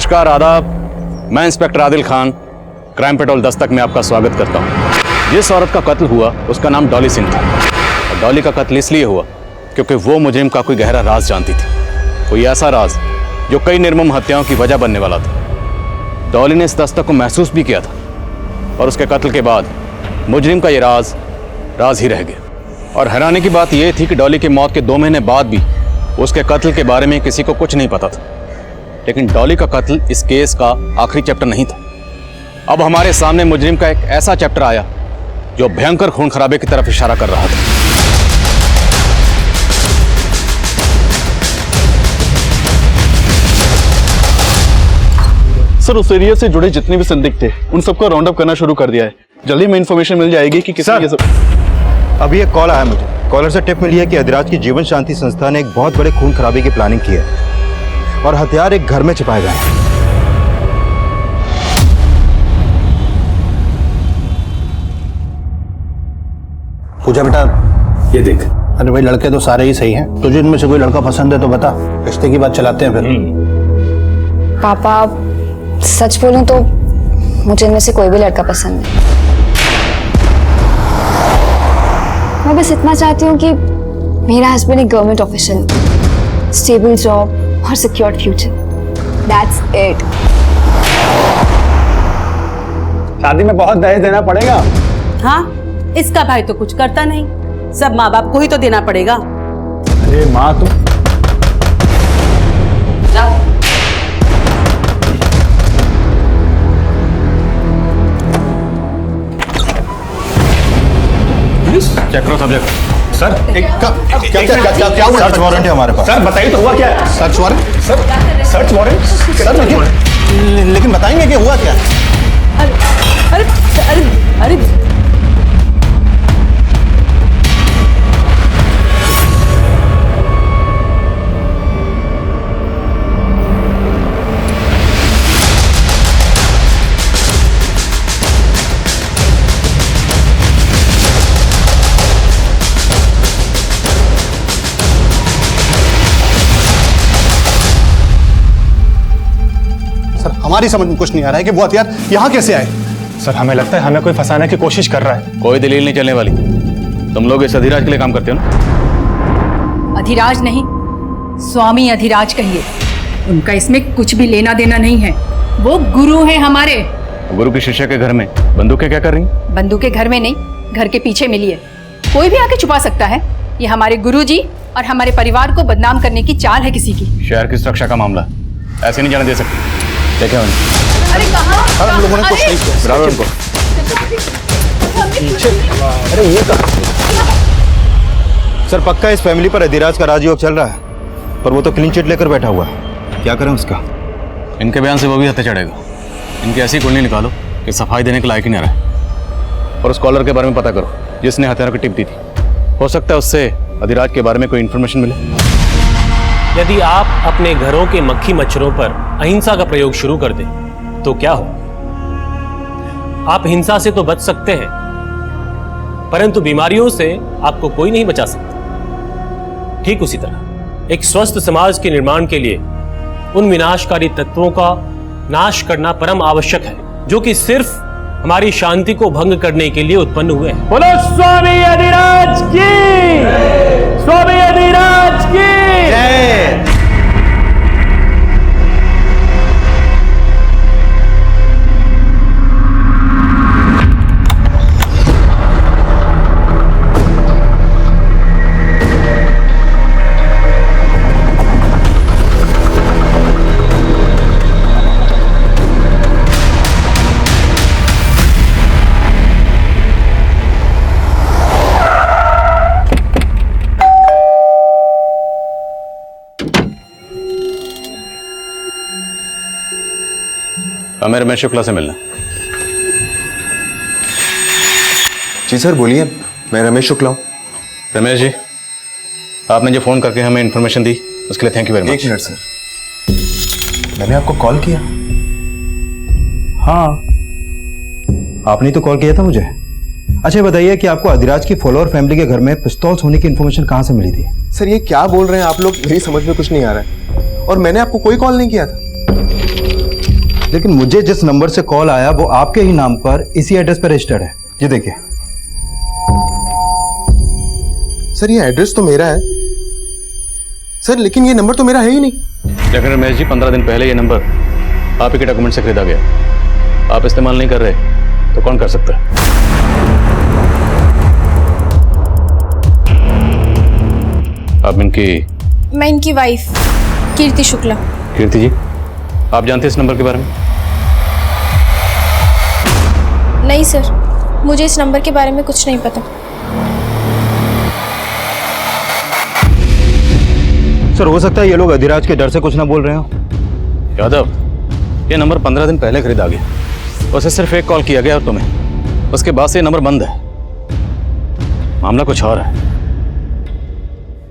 नमस्कार, आदाब। मैं inspector Adil Khan, crime petrol Dastak में आपका स्वागत करता हूँ। जिस औरत का कत्ल हुआ उसका नाम डॉली सिंह था, और डॉली का कत्ल इसलिए हुआ क्योंकि वो मुजरिम का कोई गहरा राज जानती थी, कोई ऐसा राज जो कई निर्मम हत्याओं की वजह बनने वाला था। डॉली ने इस दस्तक को महसूस भी किया था, और उसके कत्ल के बाद मुजरिम का ये राज ही रह गया। और हैरानी की बात यह थी कि डॉली की मौत के 2 महीने बाद भी उसके कत्ल के बारे में किसी को कुछ नहीं पता था। लेकिन डॉली का कत्ल इस केस का आखिरी चैप्टर नहीं था। अब हमारे सामने मुजरिम का एक ऐसा चैप्टर आया जो भयंकर खून खराबे की तरफ इशारा कर रहा था। सर, उस एरिया से जुड़े जितने भी संदिग्ध थे उन सबको राउंड अप करना शुरू कर दिया है। जल्दी में इंफॉर्मेशन मिल जाएगी कि किसी ये सब। अभी एक कॉल आया मुझे। कॉलर से टिप मिली है कि अधिराज की जीवन शांति संस्था ने एक बहुत बड़े खून खराबे की प्लानिंग की है और हथियार एक घर में छिपाए गए हैं। पूजा बेटा, ये देख। अरे भाई, लड़के तो सारे ही सही हैं। तुझे इनमें से कोई लड़का पसंद है तो बता, रिश्ते की बात चलाते हैं फिर। पापा, सच बोलूं तो मुझे इनमें से कोई भी लड़का पसंद नहीं। मैं बस इतना चाहती हूँ कि मेरा हस्बैंड एक गवर्नमेंट ऑफिशियल, स्टेबल जॉब और सिक्योर्ड फ्यूचर। That's it. शादी में बहुत दहेज देना पड़ेगा। हाँ, इसका भाई तो कुछ करता नहीं, सब माँ बाप को ही तो देना पड़ेगा। अरे माँ, तुम चेक करो सब्जेक्ट। सर, क्या हुआ? सर्च वारंट है हमारे पास। सर बताइए तो हुआ क्या है? Search warrant? Sir, search warrant? Sir लेकिन बताएंगे कि हुआ क्या? अरे अरे अरे अरे हमारी समझ में कुछ नहीं आ रहा है कि वो हथियार यहाँ कैसे आए। सर, हमें लगता है हमें कोई फंसाने की कोशिश कर रहा है। कोई दलील नहीं चलने वाली। तुम लोग इस अधिराज के लिए काम करते हो ना? अधिराज नहीं, स्वामी अधिराज कहिए। उनका इसमें कुछ भी लेना देना नहीं है। वो गुरु हैं हमारे। गुरु की शिष्य के घर में बंदूकें क्या कर रही हैं? बंदूकें घर में नहीं, घर के पीछे मिली है। कोई भी आके छुपा सकता है। ये हमारे गुरुजी और हमारे परिवार को बदनाम करने की चाल है किसी की। शहर की सुरक्षा का मामला ऐसे नहीं जाने दे सकती। देखें अरे कहाँ? हम लोगों ने कुछ नहीं किया। बराबर उनको। अरे ये सर, पक्का इस फैमिली पर अधिराज का राजयोग चल रहा है, पर वो तो क्लीन चिट लेकर बैठा हुआ है। क्या करें उसका? इनके बयान से वो भी हत्या चढ़ेगा। इनकी ऐसी कुंडली निकालो कि सफाई देने के लायक ही नहीं रहे। और उस कॉलर के बारे में पता करो जिसने हथियार की टिप दी थी। हो सकता है उससे अधिराज के बारे में कोई इन्फॉर्मेशन मिले। यदि आप अपने घरों के मक्खी मच्छरों पर अहिंसा का प्रयोग शुरू कर दें तो क्या हो? आप हिंसा से तो बच सकते हैं, परंतु बीमारियों से आपको कोई नहीं बचा सकता। ठीक उसी तरह एक स्वस्थ समाज के निर्माण के लिए उन विनाशकारी तत्वों का नाश करना परम आवश्यक है जो कि सिर्फ हमारी शांति को भंग करने के लिए उत्पन्न हुए हैं। बोलो स्वामी अधिराज की! स्वामी अधिराज की! हमें रमेश शुक्ला से मिलना। जी सर, बोलिए। मैं रमेश शुक्ला हूँ। रमेश जी, आपने जो फ़ोन करके हमें इन्फॉर्मेशन दी उसके लिए थैंक यू वेरी मच। एक मिनट सर, मैंने आपको कॉल किया? हाँ, आपने तो कॉल किया था मुझे। अच्छा बताइए कि आपको अधिराज की फॉलोअर फैमिली के घर में पिस्तौल्स होने की इन्फॉर्मेशन कहाँ से मिली थी? सर, ये क्या बोल रहे हैं आप लोग? मेरी समझ में कुछ नहीं आ रहा है और मैंने आपको कोई कॉल नहीं किया था। लेकिन मुझे जिस नंबर से कॉल आया वो आपके ही नाम पर इसी एड्रेस पर रजिस्टर्ड है। ये देखिए। सर ये एड्रेस तो मेरा है सर, लेकिन ये नंबर तो मेरा है ही नहीं। लेकिन रमेश जी 15 दिन पहले ये नंबर आप ही के डॉक्यूमेंट से खरीदा गया। आप इस्तेमाल नहीं कर रहे तो कौन कर सकता है? आप मैं इनकी वाइफ कीर्ति शुक्ला। कीर्ति जी, आप जानते हैं इस नंबर के बारे में? नहीं सर, मुझे इस नंबर के बारे में कुछ नहीं पता। सर हो सकता है ये लोग अधिराज के डर से कुछ ना बोल रहे हो। यादव, ये नंबर 15 दिन पहले खरीदा गया। उसे सिर्फ एक कॉल किया गया और तुम्हें, उसके बाद से ये नंबर बंद है। मामला कुछ और है।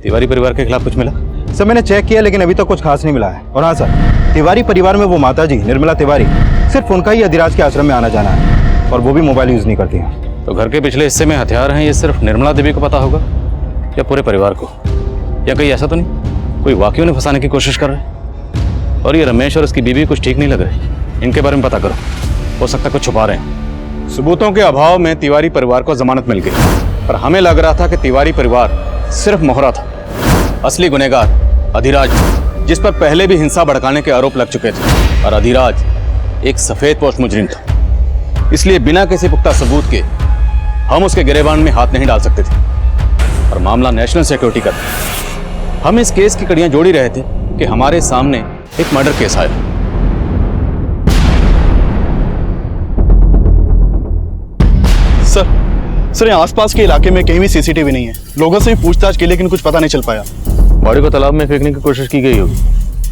तिवारी परिवार के खिलाफ कुछ मिला? सर मैंने चेक किया लेकिन अभी तक कुछ खास नहीं मिला है। और हाँ सर, तिवारी परिवार में वो माता जी निर्मला तिवारी, सिर्फ उनका ही अधिराज के आश्रम में आना जाना है और वो भी मोबाइल यूज नहीं करती हैं। तो घर के पिछले हिस्से में हथियार हैं, ये सिर्फ निर्मला देवी को पता होगा या पूरे परिवार को? या कहीं ऐसा तो नहीं कोई वाकई ने फंसाने की कोशिश कर रहे हैं? और ये रमेश और उसकी बीवी कुछ ठीक नहीं लग रहे। इनके बारे में पता करो, हो सकता है कुछ छुपा रहे हैं। सबूतों के अभाव में तिवारी परिवार को जमानत मिल गई, पर हमें लग रहा था कि तिवारी परिवार सिर्फ मोहरा था। असली गुनहगार अधिराज, जिस पर पहले भी हिंसा भड़काने के आरोप लग चुके थे, और अधिराज एक सफेद पोश मुजरिम था। इसलिए बिना किसी पुख्ता सबूत के हम उसके गिरेबान में हाथ नहीं डाल सकते थे। और मामला नेशनल सिक्योरिटी का था। हम इस केस की कड़ियां जोड़ ही रहे थे कि हमारे सामने एक मर्डर केस आया। सर यहाँ आसपास के इलाके में कहीं भी सीसीटीवी नहीं है। लोगों से भी पूछताछ की लेकिन कुछ पता नहीं चल पाया। बॉडी को तालाब में फेंकने की कोशिश की गई होगी,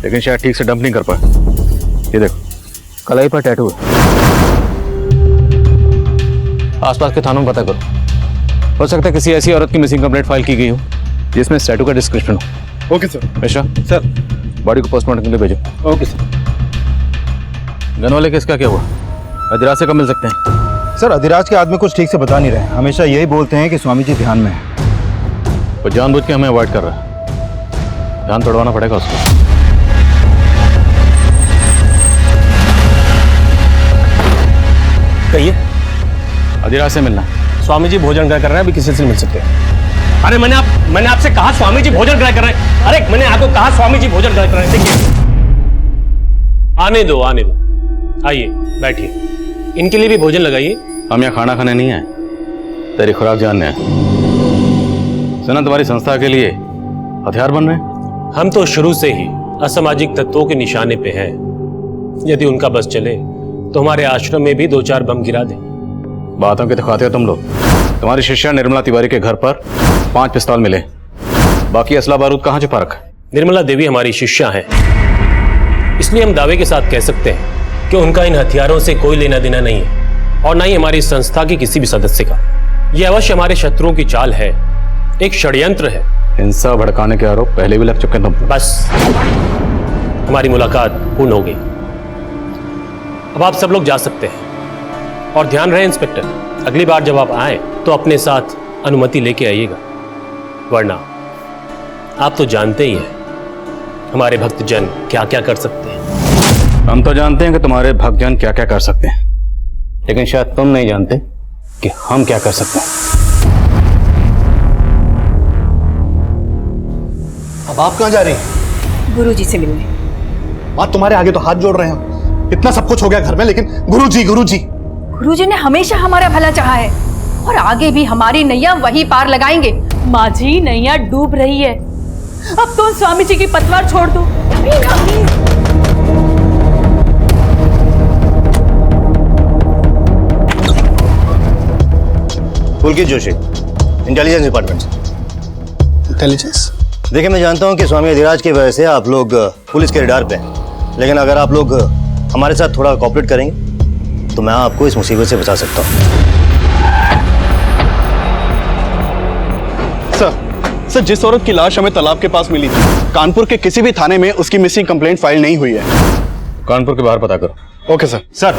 लेकिन शायद ठीक से डंप नहीं कर पाए। ये देखो, कलाई पर टैटू है। आसपास के थानों में पता करो, हो सकता है किसी ऐसी औरत की मिसिंग कंप्लेंट फाइल की गई हो जिसमें इस टैटू का डिस्क्रिप्शन हो। Okay sir. Mishra sir body को पोस्टमार्टम के लिए भेजो। Okay sir. गन वाले केस का क्या हुआ? अधिराज से कब मिल सकते हैं? सर अधिराज के आदमी कुछ ठीक से बता नहीं रहे। हमेशा यही बोलते हैं कि स्वामी जी ध्यान में है। वो जानबूझ के हमें अवॉइड कर रहा है। ध्यान तोड़वाना पड़ेगा उसको। कहिए। अधिराज से मिलना। स्वामी जी भोजन ग्रह कर रहे हैं, अभी किसी से मिल सकते हैं? अरे मैंने आपसे कहा स्वामी जी भोजन ग्रह कर रहे हैं। अरे मैंने आपको कहा स्वामी जी भोजन ग्रह कर रहे हैं। देखिए, आने दो। आइए बैठिए, इनके लिए भी भोजन लगाइए। हम यहाँ खाना खाने नहीं आए, तेरी खुराक जानने आए। सुना तुम्हारी संस्था के लिए हथियार बन रहे हैं? हम तो शुरू से ही असामाजिक तत्वों के निशाने पे हैं। यदि उनका बस चले तो हमारे आश्रम में भी 2-4 बम गिरा दें। बातों के दिखाते हो तुम लोग। तुम्हारी शिष्या निर्मला तिवारी के घर पर 5 पिस्तौल मिले, बाकी असला बारूद कहाँ छुपा रखा? निर्मला देवी हमारी शिष्या हैं, इसलिए हम दावे के साथ कह सकते हैं कि उनका इन हथियारों से कोई लेना देना नहीं है, और ना ही हमारी संस्था की किसी भी सदस्य का। यह अवश्य हमारे शत्रुओं की चाल है, एक षड्यंत्र है। हिंसा भड़काने के आरोप पहले भी लग चुके हैं तुम। बस हमारी मुलाकात पूर्ण हो गई, अब आप सब लोग जा सकते हैं। और ध्यान रहे इंस्पेक्टर, अगली बार जब आप आए तो अपने साथ अनुमति लेके आइएगा, वरना आप तो जानते ही हैं हमारे भक्तजन क्या क्या कर सकते हैं। हम तो जानते हैं कि तुम्हारे भक्तजन क्या क्या कर सकते हैं, लेकिन शायद तुम नहीं जानते कि हम क्या कर सकते हैं। अब आप कहाँ जा रही हैं? गुरुजी से मिलने। बात तुम्हारे आगे तो हाथ जोड़ रहे हैं। इतना सब कुछ हो गया घर में, लेकिन गुरुजी गुरुजी ने हमेशा हमारा भला चाहा है, और आगे भी हमारी नैया वही पार लगाएंगे। माँ जी, नैया डूब रही है, अब तो स्वामी जी की पतवार छोड़ दो। पुलकित जोशी, इंटेलिजेंस डिपार्टमेंट से। इंटेलिजेंस? देखिए, मैं जानता हूं कि स्वामी अधिराज की वजह से आप लोग पुलिस के रडार पे हैं, लेकिन अगर आप लोग हमारे साथ थोड़ा कोऑपरेट करेंगे तो मैं आपको इस मुसीबत से बचा सकता हूं। सर, जिस औरत की लाश हमें तालाब के पास मिली थी, कानपुर के किसी भी थाने में उसकी मिसिंग कंप्लेंट फाइल नहीं हुई है। कानपुर के बाहर पता करो। Okay sir. सर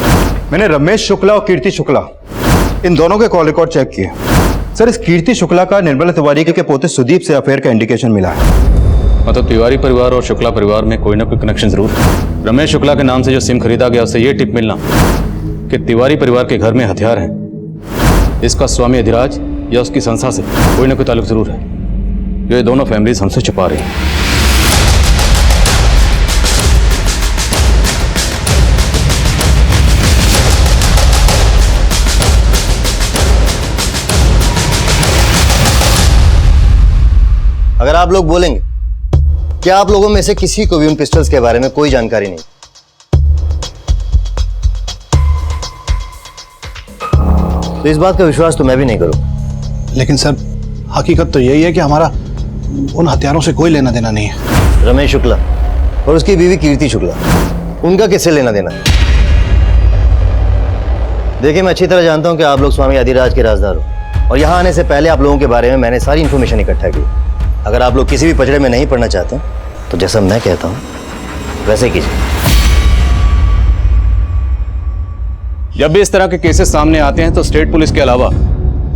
मैंने रमेश शुक्ला और कीर्ति शुक्ला इन दोनों के कॉल रिकॉर्ड चेक किए। सर इस कीर्ति शुक्ला का निर्मला तिवारी के पोते सुदीप से अफेयर का इंडिकेशन मिला है। मतलब तिवारी परिवार और शुक्ला परिवार में कोई ना कोई कनेक्शन जरूर है। रमेश शुक्ला के नाम से जो सिम खरीदा गया उससे ये टिप मिलना कि तिवारी परिवार के घर में हथियार हैं। इसका स्वामी अधिराज या उसकी संस्था से कोई ना कोई ताल्लुक जरूर है, जो ये दोनों फैमिलीज हमसे छुपा रही हैं। अगर आप लोग बोलेंगे कि आप लोगों में से किसी को भी उन पिस्टल्स के बारे में कोई जानकारी नहीं, तो इस बात का विश्वास तो मैं भी नहीं करूं। लेकिन सर, हकीकत तो यही है कि हमारा उन हथियारों से कोई लेना देना नहीं है। रमेश शुक्ला और उसकी बीवी कीर्ति शुक्ला, उनका किससे लेना देना? देखिए, मैं अच्छी तरह जानता हूं कि आप लोग स्वामी अधिराज के राजदार हो, और यहां आने से पहले आप लोगों के बारे में मैंने सारी इंफॉर्मेशन इकट्ठा की। अगर आप लोग किसी भी पचड़े में नहीं पड़ना चाहते तो जैसा मैं कहता हूं वैसे कीजिए। जब भी इस तरह के केसेस सामने आते हैं तो स्टेट पुलिस के अलावा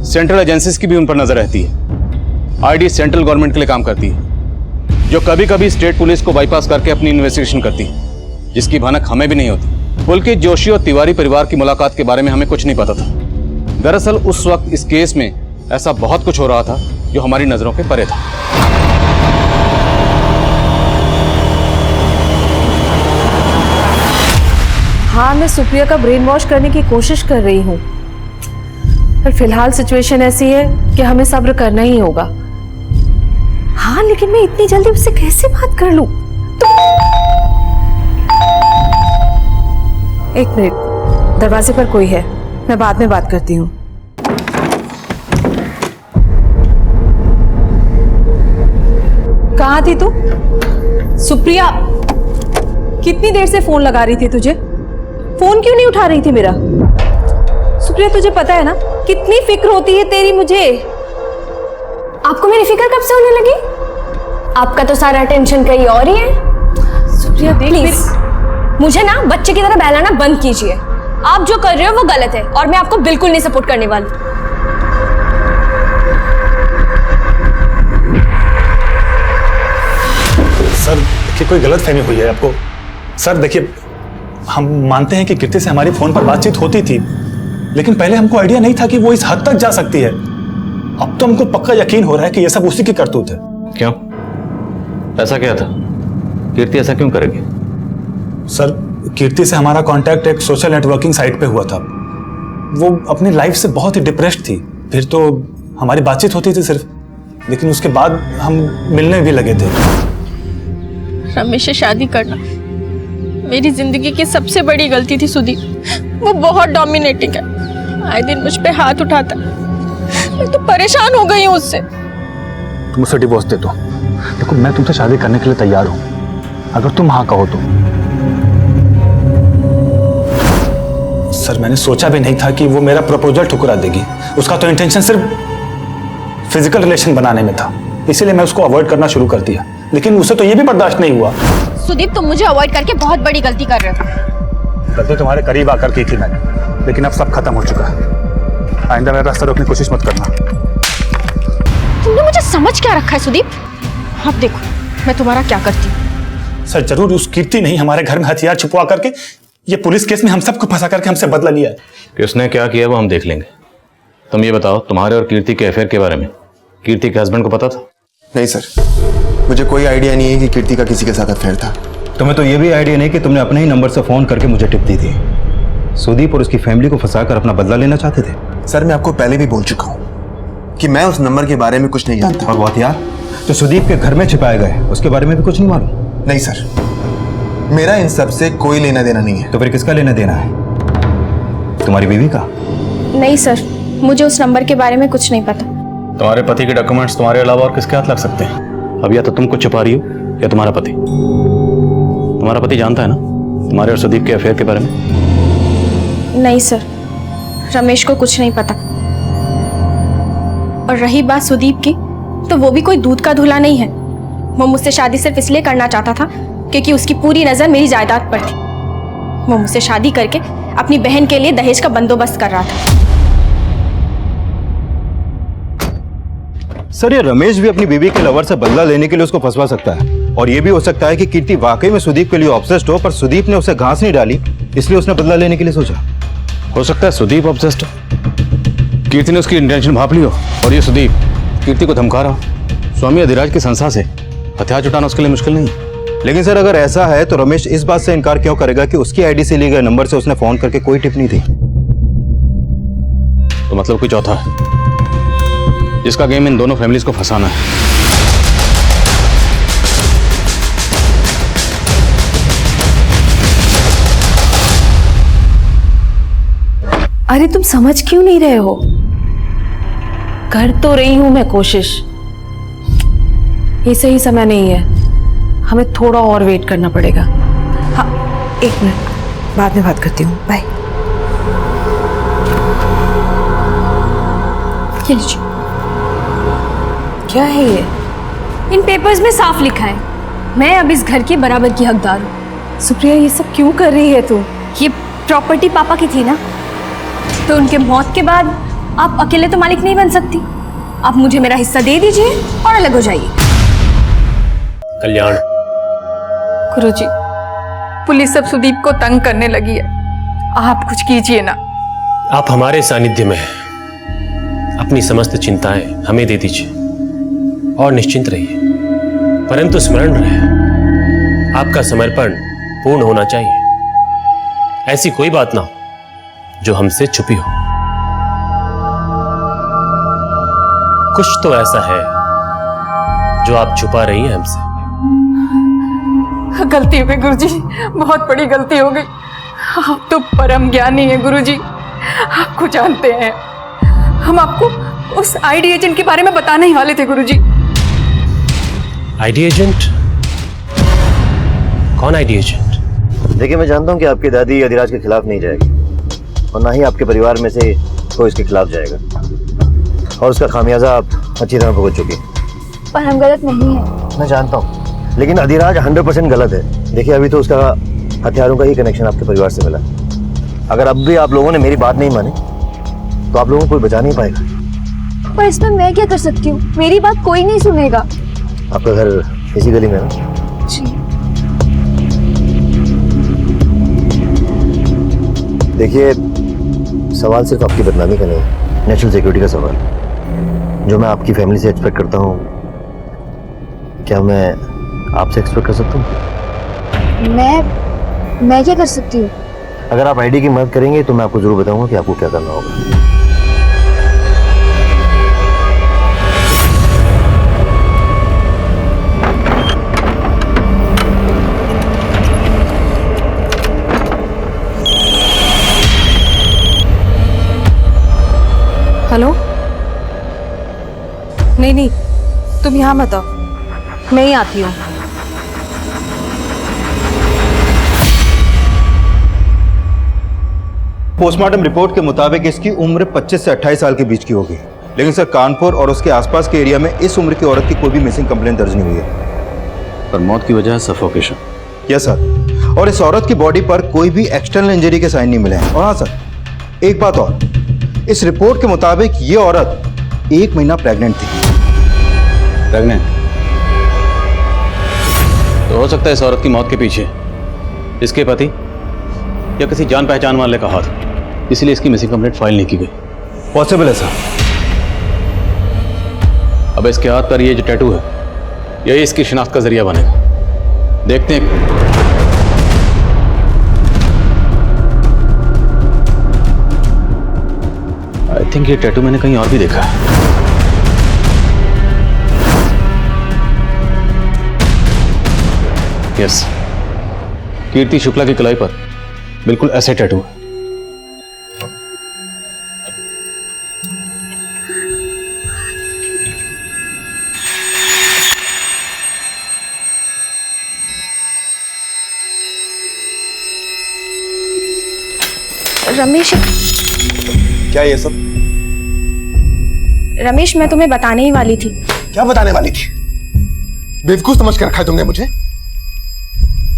सेंट्रल एजेंसीज की भी उन पर नजर रहती है। आईडी सेंट्रल गवर्नमेंट के लिए काम करती है, जो कभी कभी स्टेट पुलिस को बाईपास करके अपनी इन्वेस्टिगेशन करती है, जिसकी भनक हमें भी नहीं होती। पुलकित जोशी और तिवारी परिवार की मुलाकात के बारे में हमें कुछ नहीं पता था। दरअसल उस वक्त इस केस में ऐसा बहुत कुछ हो रहा था जो हमारी नजरों के परे था। हाँ, मैं सुप्रिया का ब्रेन वॉश करने की कोशिश कर रही हूँ, पर फिलहाल सिचुएशन ऐसी है कि हमें सब्र करना ही होगा। हाँ, लेकिन मैं इतनी जल्दी उससे कैसे बात कर लूं? एक मिनट, दरवाजे पर कोई है, मैं बाद में बात करती हूँ। कहाँ थी तू? सुप्रिया, कितनी देर से फोन लगा रही थी तुझे? फोन क्यों नहीं उठा रही थी मेरा? सुप्रिया, तुझे पता है ना कितनी फिक्र होती है तेरी मुझे। आपको मेरी फिक्र कब से होने लगी? आपका तो सारा टेंशन कहीं और ही है। सुप्रिया देख, प्लीज मुझे ना बच्चे की तरह बहलाना बंद कीजिए। आप जो कर रहे हो वो गलत है और मैं आपको बिल्कुल नहीं सपोर्ट करने वाली। सर देखिए, कोई गलत फहमी हुई है आपको। सर देखिए, हम मानते हैं कि कीर्ति से हमारी फोन पर बातचीत होती थी, लेकिन पहले हमको आइडिया नहीं था कि वो इस हद तक जा सकती है। अब तो हमको पक्का यकीन हो रहा है कि ये सब उसी की करतूत है। क्यों? ऐसा क्या था? कीर्ति ऐसा क्यों करेगी? सर, कीर्ति से हमारा कांटेक्ट एक सोशल नेटवर्किंग साइट पे हुआ था। वो अपनी लाइफ से बहुत ही डिप्रेस्ड थी। फिर तो हमारी बातचीत होती थी सिर्फ, लेकिन उसके बाद हम मिलने भी लगे थे। रमेश से शादी करना मेरी जिंदगी की सबसे बड़ी गलती थी सुदीप। वो बहुत डोमिनेटिंग है, आए दिन मुझ पे हाथ उठाता। मैं तो परेशान हो गई हूँ उससे। तुम मुझसे डिवोर्स दे दो। देखो, मैं तुमसे शादी करने के लिए तैयार हूँ, अगर तुम हाँ कहो तो। सर, मैंने सोचा भी नहीं था कि वो मेरा प्रपोजल ठुकरा देगी। उसका तो इंटेंशन सिर्फ फिजिकल रिलेशन बनाने में था, इसीलिए मैं उसको अवॉइड करना शुरू कर दिया। लेकिन उसे तो ये भी बर्दाश्त नहीं हुआ। सुदीप, तुम मुझे अवॉइड करके बहुत बड़ी गलती कर रहे हो। गलती तुम्हारे करीब आकर की थी मैंने, लेकिन अब सब खत्म हो चुका है। आइंदा मेरा रास्ता रोकने की कोशिश मत करना। तुमने मुझे समझ क्या रखा है सुदीप? अब देखो मैं तुम्हारा क्या करती हूँ। सर, जरूर उस कीर्ति नहीं हमारे घर में हथियार छुपवा करके ये पुलिस केस में हम सबको फंसा करके हमसे बदला लिया है। किसने क्या किया वो हम देख लेंगे। तुम ये बताओ, तुम्हारे और कीर्ति के अफेयर के बारे में कीर्ति के हस्बैंड को पता था? नहीं सर, मुझे कोई आइडिया नहीं है कि कीर्ति का किसी के साथ अफेयर था। तुम्हें तो ये भी आइडिया नहीं कि तुमने अपने ही नंबर से फोन करके मुझे टिप दी थी। सुदीप और उसकी फैमिली को फंसाकर अपना बदला लेना चाहते थे। सर, मैं आपको पहले भी बोल चुका हूँ कि मैं उस नंबर के बारे में कुछ नहीं जानता। और वो हथियार जो सुदीप के घर में छिपाए गए, उसके बारे में भी कुछ नहीं मालूम? नहीं सर, मेरा इन सब से कोई लेना देना नहीं है। तो फिर किसका लेना देना है? तुम्हारी बीवी का? नहीं सर, मुझे उस नंबर के बारे में कुछ नहीं पता। तुम्हारे पति के डॉक्यूमेंट्स तुम्हारे अलावा और किसके हाथ लग सकते हैं? अब या तो तुम कुछ छुपा रही हो या तुम्हारा पति। तुम्हारा पति जानता है ना तुम्हारे और सुदीप के अफेयर के बारे में? नहीं सर, रमेश को कुछ नहीं पता। और रही बात सुदीप की, तो वो भी कोई दूध का धुला नहीं है। वो मुझसे शादी सिर्फ इसलिए करना चाहता था क्योंकि उसकी पूरी नजर मेरी जायदाद पर थी। वो मुझसे शादी करके अपनी बहन के लिए दहेज का बंदोबस्त कर रहा था। सर, ये रमेश भी अपनी बीवी के लवर से बदला लेने के लिए उसको फंसवा सकता है। और ये भी हो सकता है कि कीर्ति वाकई में सुदीप के लिए ऑब्सेस्ड हो, पर सुदीप ने उसे घास नहीं डाली, इसलिए उसने बदला लेने के लिए सोचा। हो सकता है सुदीप ऑब्सेस्ड हो, कीर्ति ने उसकी इंटेंशन भाप ली हो और ये सुदीप कीर्ति को धमका रहा हो। स्वामी अधिराज की संस्था से हथियार जुटाना उसके लिए मुश्किल नहीं है। लेकिन सर अगर ऐसा है तो रमेश इस बात से इनकार क्यों करेगा कि उसकी आईडी से लिए गए नंबर से उसने फोन करके कोई टिप्पणी दी? तो मतलब कोई चौथा है जिसका गेम इन दोनों फैमिलीज को फंसाना है। अरे तुम समझ क्यों नहीं रहे हो? कर तो रही हूं मैं कोशिश। ये सही समय नहीं है, हमें थोड़ा और वेट करना पड़ेगा। हाँ 1 मिनट, बाद में बात करती हूँ, बाय। ये लीजिए। क्या है ये? इन पेपर्स में साफ लिखा है मैं अब इस घर की बराबर की हकदार हूँ। सुप्रिया ये सब क्यों कर रही है तू? ये प्रॉपर्टी पापा की थी ना, तो उनके मौत के बाद आप अकेले तो मालिक नहीं बन सकती। आप मुझे मेरा हिस्सा दे दीजिए और अलग हो जाइए। कल्याण, गुरुजी, पुलिस अब सुदीप को तंग करने लगी है, आप कुछ कीजिए ना। आप हमारे सानिध्य में हैं, अपनी समस्त चिंताएं हमें दे दीजिए और निश्चिंत रहिए। परंतु स्मरण रहे, आपका समर्पण पूर्ण होना चाहिए। ऐसी कोई बात ना हो जो हमसे छुपी हो। कुछ तो ऐसा है जो आप छुपा रही हैं हमसे। गलती हो गई गुरुजी, बहुत बड़ी गलती हो गई। आप तो परम ज्ञानी हैं गुरुजी, आपको जानते हैं। हम आपको उस आईडी एजेंट के बारे में बताने ही वाले थे गुरुजी। ID agent? कौन आईडी एजेंट? देखिए मैं जानता हूँ कि आपकी दादी अधिराज के खिलाफ नहीं जाएगी और ना ही आपके परिवार में से कोई इसके खिलाफ जाएगा, और उसका खामियाजा आप अच्छी तरह भुगत चुकी हैं। पर हम गलत नहीं है। मैं जानता हूँ, लेकिन अधिराज 100% गलत है। देखिए अभी तो उसका हथियारों का ही कनेक्शन आपके परिवार से मिला। अगर अब भी आप लोगों ने मेरी बात नहीं मानी तो आप लोगों को कोई बचा नहीं पाएगा। पर इसमें मैं क्या कर सकती हूँ? मेरी बात कोई नहीं सुनेगा। आपका घर इसी गली में है ना? जी। देखिए सवाल सिर्फ आपकी बदनामी का नहीं, नेशनल सिक्योरिटी का सवाल जो मैं आपकी फैमिली से एक्सपेक्ट करता हूँ, क्या मैं आपसे एक्सपेक्ट कर सकता हूँ? मैं क्या कर सकती हूँ? अगर आप आईडी की मदद करेंगे तो मैं आपको जरूर बताऊंगा कि आपको क्या करना होगा। हेलो? नहीं, तुम यहाँ मत आओ, मैं ही आती हूँ। पोस्टमार्टम रिपोर्ट के मुताबिक इसकी उम्र 25 से 28 साल के बीच की होगी। लेकिन सर कानपुर और उसके आसपास के एरिया में इस उम्र की औरत की कोई भी मिसिंग कंप्लेंट दर्ज नहीं हुई है। पर मौत की वजह है सफोकेशन। यस सर, और इस औरत की बॉडी पर कोई भी एक्सटर्नल इंजरी के साइन नहीं मिले हैं। और हाँ सर, एक बात और, इस रिपोर्ट के मुताबिक ये औरत 1 महीना प्रेग्नेंट थी। प्रेग्नेंट? तो हो सकता है इस औरत की मौत के पीछे इसके पति या किसी जान पहचान वाले का हाथ, इसलिए इसकी मिसिंग कंप्लेंट फाइल नहीं की गई। पॉसिबल है सर। अब इसके हाथ पर ये जो टैटू है यही इसकी शिनाख्त का जरिया बनेगा। देखते हैं। आई थिंक ये टैटू मैंने कहीं और भी देखा है। यस, कीर्ति शुक्ला की कलाई पर बिल्कुल ऐसे टैटू है। रमेश, क्या ये सब? रमेश मैं तुम्हें बताने ही वाली थी। क्या बताने वाली थी? बेवकूफ समझ के रखा है तुमने मुझे?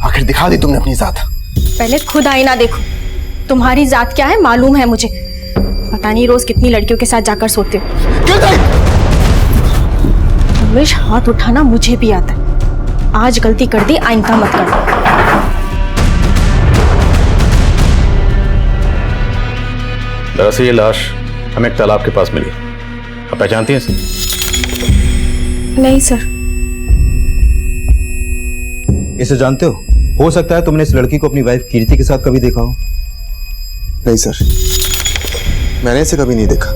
आखिर दिखा दी तुमने अपनी जात। पहले खुद आईना देखो, तुम्हारी जात क्या है मालूम है मुझे। पता नहीं रोज कितनी लड़कियों के साथ जाकर सोते हो। रमेश हाथ उठाना मुझे भी आता है, आज गलती कर दी, आइंदा मत करना। दरअसल ये लाश हमें एक तालाब के पास मिली। आप पहचानती हैं इसे? नहीं सर। इसे जानते हो सकता है तुमने इस लड़की को अपनी वाइफ कीर्ति के साथ कभी देखा हो। नहीं सर, मैंने इसे कभी नहीं देखा।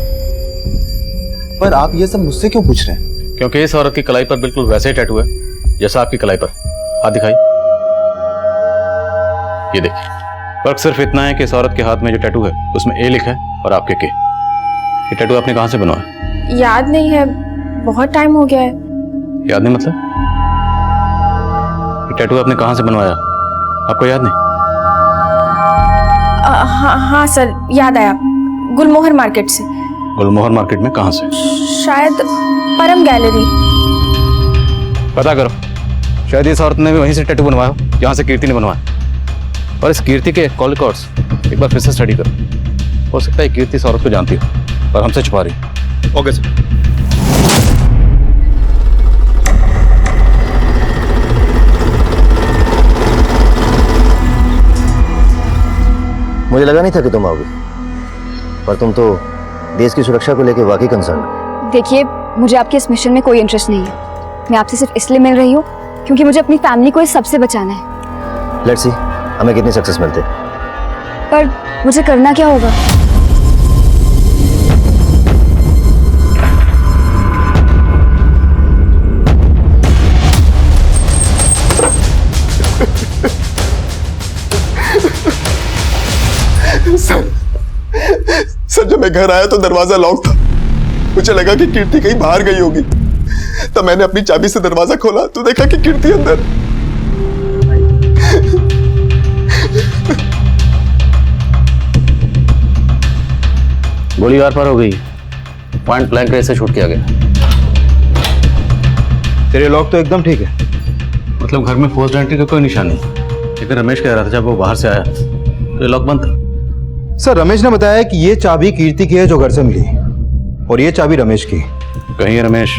पर आप ये सब मुझसे क्यों पूछ रहे हैं? क्योंकि इस औरत की कलाई पर बिल्कुल वैसे ही टैटू है जैसा आपकी कलाई पर। हाथ दिखाई। ये देखिए, फर्क सिर्फ इतना है कि इस औरत के हाथ में जो टैटू है उसमें ए लिखा है और आपके के। ये टैटू आपने कहां से बनवाया? याद नहीं है, बहुत टाइम हो गया है। याद नहीं मतलब? ये टैटू आपने कहां से बनवाया, आपको याद नहीं? हाँ सर, याद आया, गुलमोहर मार्केट से। गुलमोहर मार्केट में कहां से? शायद परम गैलरी। पता करो, शायद इस औरत ने भी वहीं से टैटू बनवाया हो जहां से कीर्ति ने बनवाया। और इस कीर्ति के कॉल रिकॉर्ड्स एक बार फिर से स्टडी करो। हो सकता है कीर्ति इस औरत को जानती हो और हमसे छुपा रही। Okay sir. मुझे लगा नहीं था कि तुम आओगे, पर तुम तो देश की सुरक्षा को लेकर वाकई कंसर्न हो। देखिए, मुझे आपके इस मिशन में कोई इंटरेस्ट नहीं है। मैं आपसे सिर्फ इसलिए मिल रही हूँ क्योंकि मुझे अपनी फैमिली को इस सबसे बचाना है। लेट्स सी हमें कितनी सक्सेस मिलते। पर मुझे करना क्या होगा? सर जब मैं घर आया तो दरवाजा लॉक था। मुझे लगा कि कीर्ति कहीं बाहर गई होगी, तब मैंने अपनी चाबी से दरवाजा खोला तो देखा कि कीर्ति अंदर। गोली आर पार हो गई, पॉइंट ब्लैंक रेंज से शूट किया गया। तेरे लॉक तो एकदम ठीक है। मतलब घर में फोर्स्ड एंट्री का कोई निशान नहीं, लेकिन रमेश कह रहा था जब वो बाहर से आया तो ये लॉक बंद था। सर, रमेश ने बताया कि ये चाबी कीर्ति की है जो घर से मिली, और ये चाबी रमेश की। कहीं रमेश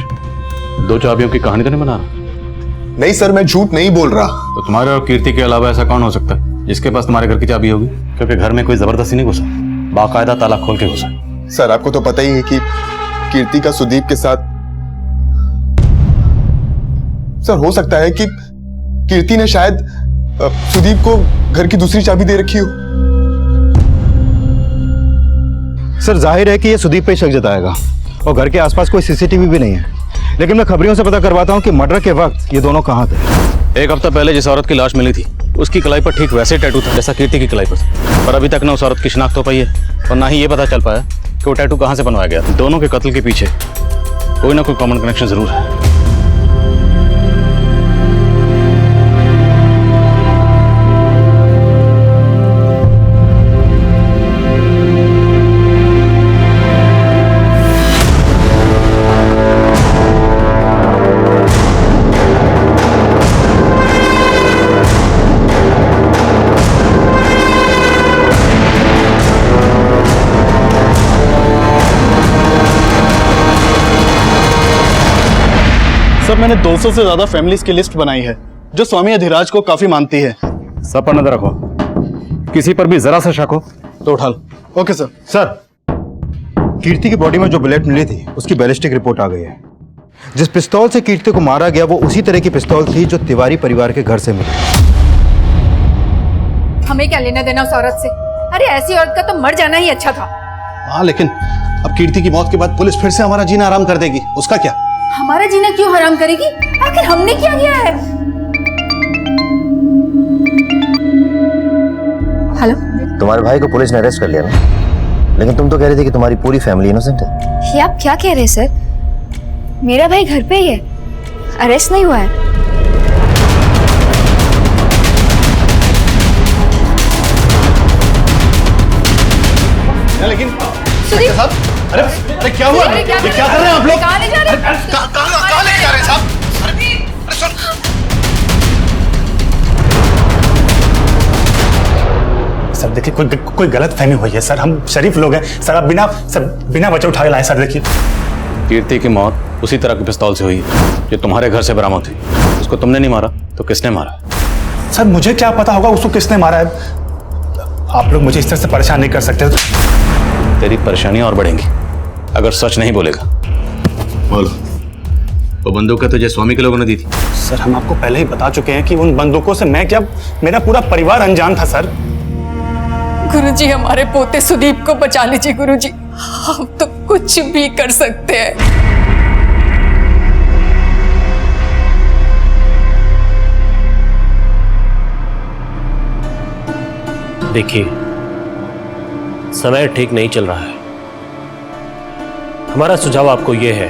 दो चाबियों की कहानी तो नहीं बना रहा? नहीं सर, मैं झूठ नहीं बोल रहा। तो तुम्हारे और कीर्ति के अलावा ऐसा कौन हो सकता है जिसके पास तुम्हारे घर की चाबी होगी? क्योंकि घर में कोई जबरदस्ती नहीं घुसा, बाकायदा ताला खोल के घुसा। सर आपको तो पता ही है कि कीर्ति का सुदीप के साथ। सर हो सकता है कि कीर्ति ने शायद सुदीप को घर की दूसरी चाबी दे रखी हो। सर जाहिर है कि ये सुदीप पे शक जताएगा, और घर के आसपास कोई सीसीटीवी भी नहीं है। लेकिन मैं खबरियों से पता करवाता हूँ कि मर्डर के वक्त ये दोनों कहाँ थे। एक हफ्ता पहले जिस औरत की लाश मिली थी उसकी कलाई पर ठीक वैसे टैटू था जैसा कीर्ति की कलाई पर। पर अभी तक ना उस औरत की शिनाख्त हो पाई है और ना ही ये पता चल पाया कि वो टैटू कहाँ से बनवाया गया। दोनों के कत्ल के पीछे कोई ना कोई कॉमन कनेक्शन जरूर है। सर मैंने 200 से ज्यादा फैमिलीज की लिस्ट बनाई है जो स्वामी अधिराज को काफी मानती है। सब पर नजर रखो, किसी पर भी जरा सा शक हो तो उठा लो। Okay sir. सर, कीर्ति की बॉडी में जो बुलेट मिली थी उसकी बैलिस्टिक रिपोर्ट आ गई है। जिस पिस्तौल से कीर्ति को मारा गया वो उसी तरह की पिस्तौल थी जो तिवारी परिवार के घर से मिली। हमें क्या लेना देना उस औरत से? अरे ऐसी औरत का तो मर जाना ही अच्छा था। हाँ, लेकिन अब कीर्ति की मौत के बाद पुलिस फिर से हमारा जीना आराम कर देगी, उसका क्या? हमारा जीना क्यों हराम करेगी? आखिर हमने क्या किया है? हेलो, तुम्हारे भाई को पुलिस ने अरेस्ट कर लिया ना, लेकिन तुम तो कह रही थी कि तुम्हारी पूरी फैमिली इनोसेंट है। ये आप क्या कह रहे हैं सर? मेरा भाई घर पे ही है, अरेस्ट नहीं हुआ है। लेकिन साहब, अरे क्या हुआ? ये क्या कर रहे हैं आप लोग? कहाँ ले जा रहे हैं? कहाँ ले जा रहे हैं साहब? सर देखिए, कोई गलत फहमी हुई है सर। हम शरीफ लोग हैं सर। आप बिना वजह उठा के लाए सर। देखिए कीर्ति की मौत उसी तरह के पिस्तौल से हुई है जो तुम्हारे घर से बरामद हुई। उसको तुमने नहीं मारा तो किसने मारा? सर मुझे क्या पता होगा उसको किसने मारा है। आप लोग मुझे इस तरह से परेशान नहीं कर सकते। तेरी परेशानियां और बढ़ेंगी अगर सच नहीं बोलेगा। बोलो, वो बंदूकें तुझे स्वामी के लोगों ने दी थी? सर हम आपको पहले ही बता चुके हैं कि उन बंदूकों से मैं क्या, मेरा पूरा परिवार अनजान था सर। गुरुजी, हमारे पोते सुदीप को बचा लीजिए गुरुजी, हम तो कुछ भी कर सकते हैं। देखिए, समय ठीक नहीं चल रहा है। हमारा सुझाव आपको यह है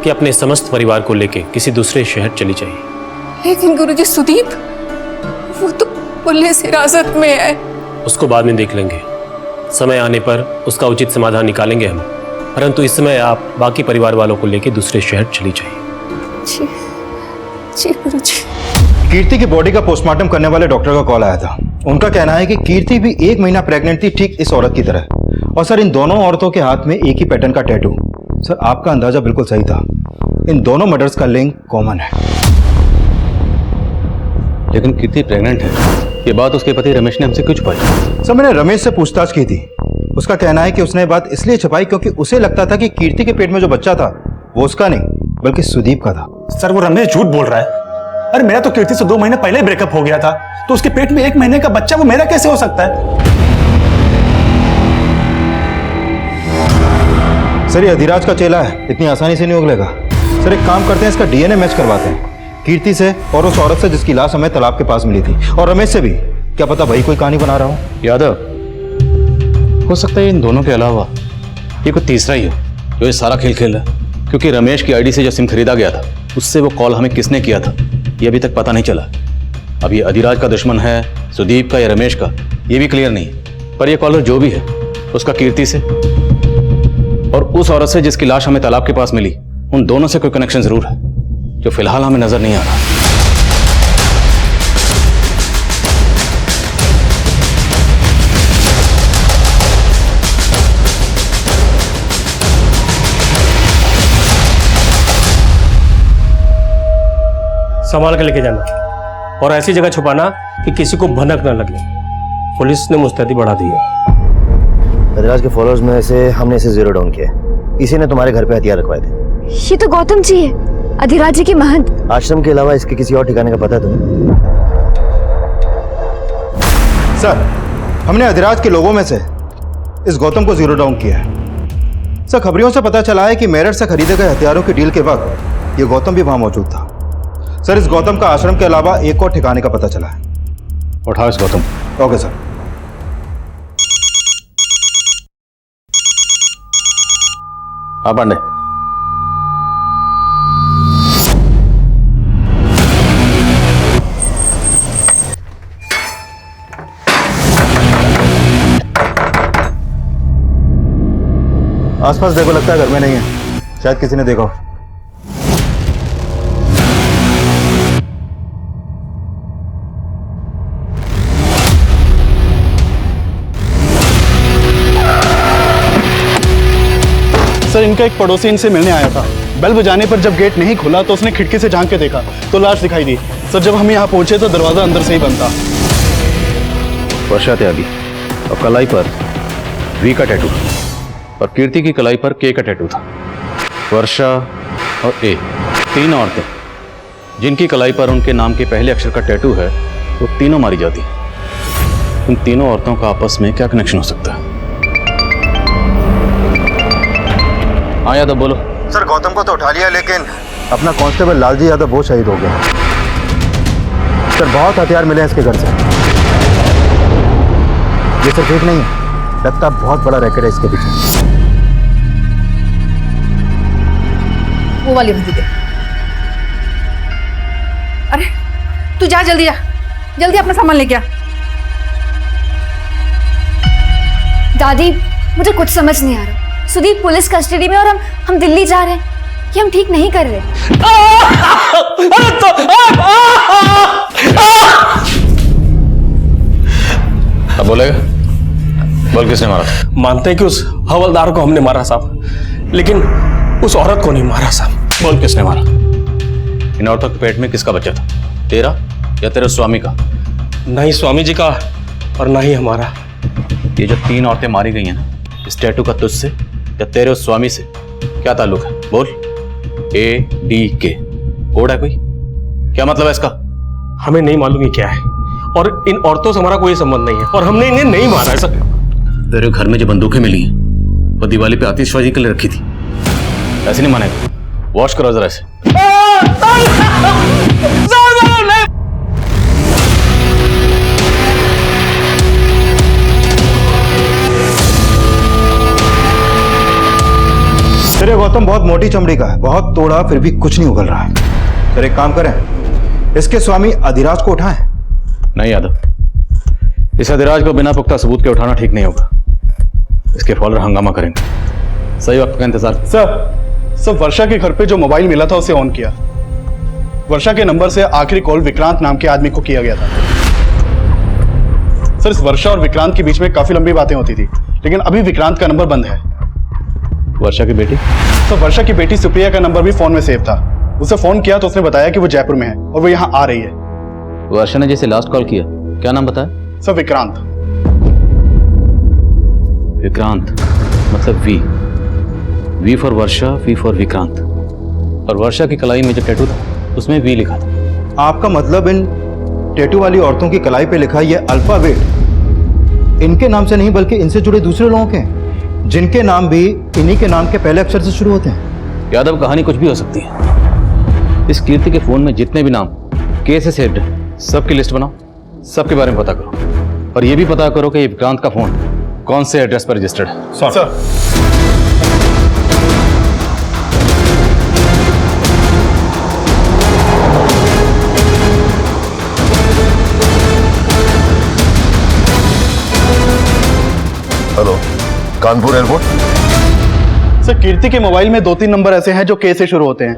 कि अपने समस्त परिवार को लेकर किसी दूसरे शहर चली जाइए। लेकिन गुरुजी, सुदीप वो तो पुलिस हिरासत में है। उसको बाद में देख लेंगे, समय आने पर उसका उचित समाधान निकालेंगे हम। परंतु इस समय आप बाकी परिवार वालों को लेकर दूसरे शहर चली जाइए। जी जी गुरुजी। कीर्ति की बॉडी का पोस्टमार्टम करने वाले डॉक्टर का कॉल आया था। उनका कहना है कि कीर्ति भी 1 महीना प्रेग्नेंट थी, ठीक इस औरत की तरह। और सर, इन दोनों औरतों के हाथ में एक ही पैटर्न का टैटू। सर, आपका अंदाजा बिल्कुल सही था, इन दोनों मर्डर्स का लिंक कॉमन है। लेकिन कीर्ति प्रेग्नेंट है, ये बात उसके पति रमेश ने हमसे क्यों छुपाई? सर, मैंने रमेश से पूछताछ की थी। उसका कहना है कि उसने ये बात इसलिए छुपाई क्योंकि उसे लगता था कि कीर्ति के पेट में जो बच्चा था वो उसका नहीं बल्कि सुदीप का था। सर वो रमेश झूठ बोल रहा है। अरे मेरा तो कीर्ति से 2 महीने पहले ब्रेकअप हो गया था, तो उसके पेट में 1 महीने का बच्चा वो मेरा कैसे हो सकता है? सर, ये अधिराज का चेला है, इतनी आसानी से नहीं उगलेगा। सर, एक काम करते हैं, इसका डीएनए मैच करवाते हैं कीर्ति से और उस औरत से जिसकी लाश हमें तालाब के पास मिली थी, और रमेश से भी। क्या पता भाई कोई कहानी बना रहा हूँ। यादव, हो सकता है इन दोनों के अलावा ये कोई तीसरा ही हो जो ये सारा खेल खेल रहा है। क्योंकि रमेश की आईडी से जो सिम खरीदा गया था उससे वो कॉल हमें किसने किया था ये अभी तक पता नहीं चला। अब ये अधिराज का दुश्मन है, सुदीप का या रमेश का, ये भी क्लियर नहीं है। पर ये कॉलर जो भी है उसका कीर्ति से और उस औरत से जिसकी लाश हमें तालाब के पास मिली, उन दोनों से कोई कनेक्शन जरूर है जो फिलहाल हमें नजर नहीं आ रहा। संभाल के लेके जाना और ऐसी जगह छुपाना कि किसी को भनक न लगे। पुलिस ने मुस्तैदी बढ़ा दी है। अधिराज के फॉलोअर्स में से हमने इसे 0 डाउन किया है। इसी ने तुम्हारे घर पे हथियार रखवाए थे। ये तो गौतम जी है, अधिराज जी के महंत। आश्रम के अलावा इसके किसी और ठिकाने का पता है तुम्हें? सर, हमने अधिराज के लोगों में से इस गौतम को 0 डाउन किया है। सर, खबरियों से पता चला है कि मेरठ से खरीदे गए हथियारों की डील के वक्त ये गौतम भी वहां मौजूद था। सर, इस गौतम का आश्रम के अलावा एक और ठिकाने का पता चला है। उठाओ इस गौतम। Okay sir. हाँ पांडे, आसपास देखो, लगता है घर में नहीं है, शायद किसी ने देखा हो। सर, इनका एक पड़ोसी इनसे मिलने आया था। बेल बजाने पर जब गेट नहीं खुला तो उसने खिड़की से झांक के देखा तो लाश दिखाई दी। सर, जब हम यहाँ पहुंचे तो दरवाजा अंदर से ही बंद था। वर्षा त्यागी और कलाई पर वी का टैटू और कीर्ति की कलाई पर के का टैटू था। वर्षा और ए, 3 औरतें जिनकी कलाई पर उनके नाम के पहले अक्षर का टैटू है, वो तीनों मारी जाती। उन तीनों औरतों का आपस में क्या कनेक्शन हो सकता है? हाँ यादव, बोलो। सर, गौतम को तो उठा लिया, लेकिन अपना कांस्टेबल लालजी यादव वो शहीद हो गया। सर, बहुत हथियार मिले हैं इसके घर से। ये सर ठीक नहीं है, लगता बहुत बड़ा रैकेट है इसके पीछे। वो वाली बंदी दे। अरे तू जा, जल्दी जा, जल्दी अपना सामान लेके आ। दादी, मुझे कुछ समझ नहीं आ रहा। सुदीप पुलिस कस्टडी में और हम दिल्ली जा रहे हैं। ये हम ठीक नहीं कर रहे। अब बोलेगा? बोल, किसने मारा? मानते हैं कि उस हवलदार को हमने मारा साहब, लेकिन उस औरत को नहीं मारा साहब। बोल किसने मारा? इन औरतों के पेट में किसका बच्चा था? तेरा या तेरे स्वामी का? नहीं स्वामी जी का और ना ही हमारा। ये जो 3 औरतें मारी गई हैं ना, इस टैटू का तुझसे या तेरे उस स्वामी से क्या ताल्लुक है? बोल। ADK कोड है कोई? क्या मतलब है इसका? हमें नहीं मालूम ये क्या है, और इन औरतों से हमारा कोई संबंध नहीं है, और हमने इन्हें नहीं मारा है सर। तेरे घर में जो बंदूकें मिली हैं वो दिवाली पे आतिशबाजी के लिए रखी थी, ऐसे नहीं मानेगा। वॉश करो जरा इसे। तेरे गौतम बहुत मोटी चमड़ी का है, बहुत तोड़ा फिर भी कुछ नहीं उगल रहा है। फिर एक काम करें, इसके स्वामी अधिराज को उठाएं। नहीं यादव, इस अधिराज को बिना पुख्ता सबूत के उठाना ठीक नहीं होगा। इसके फॉलोअर हंगामा करेंगे। सही वक्त का इंतजार। सर वर्षा के घर पे जो मोबाइल मिला था उसे ऑन किया। वर्षा के नंबर से आखिरी कॉल विक्रांत नाम के आदमी को किया गया था। सर इस वर्षा और विक्रांत के बीच में काफी लंबी बातें होती थी, लेकिन अभी विक्रांत का नंबर बंद है। वर्षा की बेटी? तो वर्षा की बेटी सुप्रिया का नंबर भी फोन में सेव था। उसे फोन किया तो उसने बताया कि वो जयपुर में है और वो यहाँ आ रही है। वर्षा ने जैसे लास्ट कॉल किया, क्या नाम बताया? सर विक्रांत। विक्रांत मतलब V for Varsha, V for Vikrant. और वर्षा की कलाई में जो टैटू था उसमें वी लिखा था। आपका मतलब इन टैटू वाली औरतों की कलाई पे लिखा ये अल्फाबेट इनके नाम से नहीं बल्कि इनसे जुड़े दूसरे लोगों के हैं, जिनके नाम भी इन्हीं के नाम के पहले अक्षर से शुरू होते हैं। यादव कहानी कुछ भी हो सकती है। इस कीर्ति के फोन में जितने भी नाम के से सेव्ड है सबकी लिस्ट बनाओ, सबके बारे में पता करो, और ये भी पता करो कि ये विक्रांत का फोन कौन से एड्रेस पर रजिस्टर्ड है। Sir hello, Kanpur airport. Sir Kirti के मोबाइल में 2-3 नंबर ऐसे हैं जो के से शुरू होते हैं,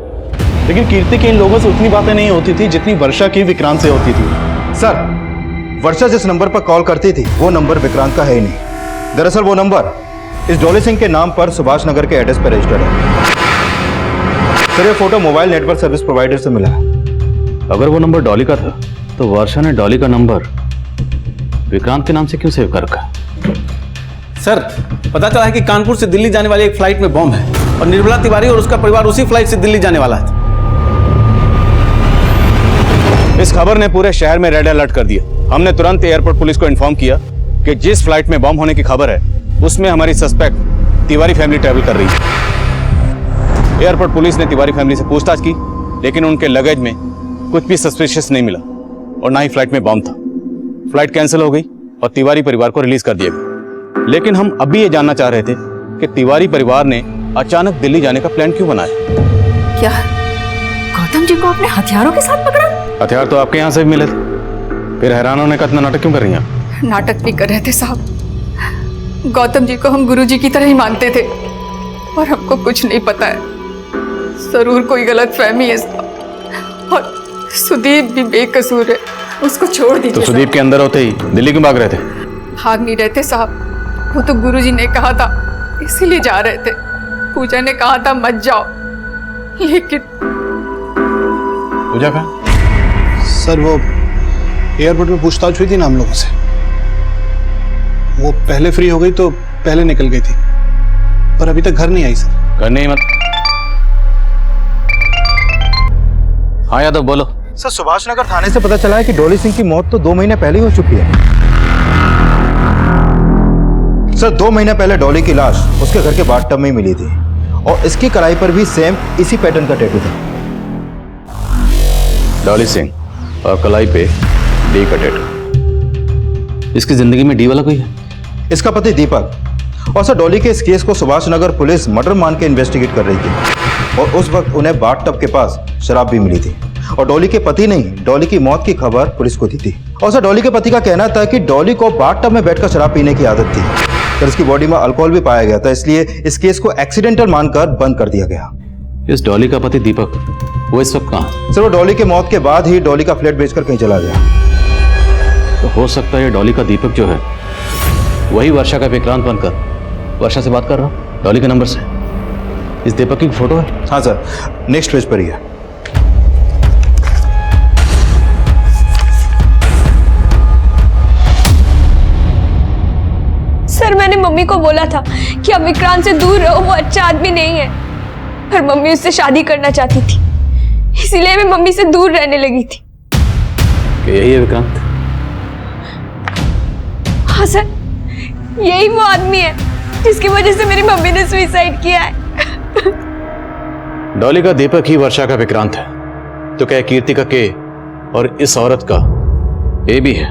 लेकिन कीर्ति के इन लोगों से उतनी बातें नहीं होती थी जितनी वर्षा की विक्रांत से होती थी। सर वर्षा जिस नंबर पर कॉल करती थी वो नंबर विक्रांत का है ही नहीं। दरअसल वो नंबर इस डॉली सिंह के नाम पर सुभाष नगर के एड्रेस पर रजिस्टर्ड है। सर ये photo mobile network service provider से मिला है। अगर वो नंबर डॉली का था तो वर्षा ने डॉली का नंबर विक्रांत के नाम से क्यों सेव कर रखा है? सर पता चला है कि कानपुर से दिल्ली जाने वाली एक फ्लाइट में बॉम्ब है और निर्मला तिवारी और उसका परिवार उसी फ्लाइट से दिल्ली जाने वाला है। इस खबर ने पूरे शहर में रेड अलर्ट कर दिया। हमने तुरंत एयरपोर्ट पुलिस को इन्फॉर्म किया कि जिस फ्लाइट में बॉम्ब होने की खबर है उसमें हमारी सस्पेक्ट तिवारी फैमिली ट्रैवल कर रही है। एयरपोर्ट पुलिस ने तिवारी फैमिली से पूछताछ की, लेकिन उनके लगेज में कुछ भी सस्पिशियस नहीं मिला और ना ही फ्लाइट में बॉम्ब था। फ्लाइट कैंसिल हो गई और तिवारी परिवार को रिलीज कर दिया गया। लेकिन हम अभी ये जानना चाह रहे थे कि तिवारी परिवार ने अचानक दिल्ली जाने का प्लान क्यों बनाया। क्या गौतम जी को आपने हथियारों के साथ पकड़ा? हथियार तो आपके यहाँ से भी मिले थे, फिर हैरान होने का इतना नाटक क्यों कर रही हैं? नाटक नहीं कर रहे थे साहब। गौतम जी को हम गुरुजी की तरह ही मानते थे और हमको कुछ नहीं पता है। जरूर कोई गलत फहमी है साहब। और सुदीप भी बेकसूर है, उसको छोड़ दीजिए। तो सुदीप के अंदर होते ही दिल्ली क्यों भाग रहे थे? भाग नहीं रहते साहब, वो तो गुरुजी ने कहा था इसीलिए जा रहे थे। पूजा ने कहा था मत जाओ, लेकिन पूजा का सर वो एयरपोर्ट में पूछताछ हुई थी ना हम लोगों से, वो पहले फ्री हो गई तो पहले निकल गई थी, पर अभी तक घर नहीं आई सर। घर नहीं मत। हाँ यादव बोलो। सर सुभाष नगर थाने से पता चला है कि डॉली सिंह की मौत तो 2 महीने पहले ही हो चुकी है। सर 2 महीने पहले डॉली की लाश उसके घर के बाथटब में ही मिली थी और इसकी कलाई पर भी सेम इसी पैटर्न का टैटू था। डॉली सिंह और कलाई पे डी का टैटू। इसकी जिंदगी में डी वाला कोई है? इसका पति दीपक। और सर डॉली के इस केस को सुभाष नगर पुलिस मर्डर मान के इन्वेस्टिगेट कर रही थी और उस वक्त उन्हें बाथटब के पास शराब भी मिली थी और डॉली के पति ने ही डॉली की मौत की खबर पुलिस को दी थी। और सर डॉली के पति का कहना था कि डॉली को बाथटब में बैठकर शराब पीने की आदत थी, फिर उसकी बॉडी में अल्कोहल भी पाया गया था, इसलिए इस केस को एक्सीडेंटल मानकर बंद कर दिया गया। इस डॉली का पति दीपक वो इस वक्त कहाँ? सर वो डॉली के मौत के बाद ही डॉली का फ्लैट बेचकर कहीं चला गया। तो हो सकता है डॉली का दीपक जो है वही वर्षा का विक्रांत बनकर वर्षा से बात कर रहा, डॉली के नंबर से। इस दीपक की फोटो है? हाँ सर, नेक्स्ट पेज पर ही है। सर मैंने मम्मी को बोला था कि अब विक्रांत से दूर रहो, वो अच्छा आदमी नहीं है। पर मम्मी उससे शादी करना चाहती थी, इसीलिए मैं मम्मी से दूर रहने लगी थी। यही है विक्रांत? हाँ सर, यही वो आदमी है जिसकी वजह से मेरी मम्मी ने सुसाइड किया है। डॉली का दीपक ही वर्षा का विक्रांत है, तो क्या कीर्ति का के और इस औरत का ए भी है?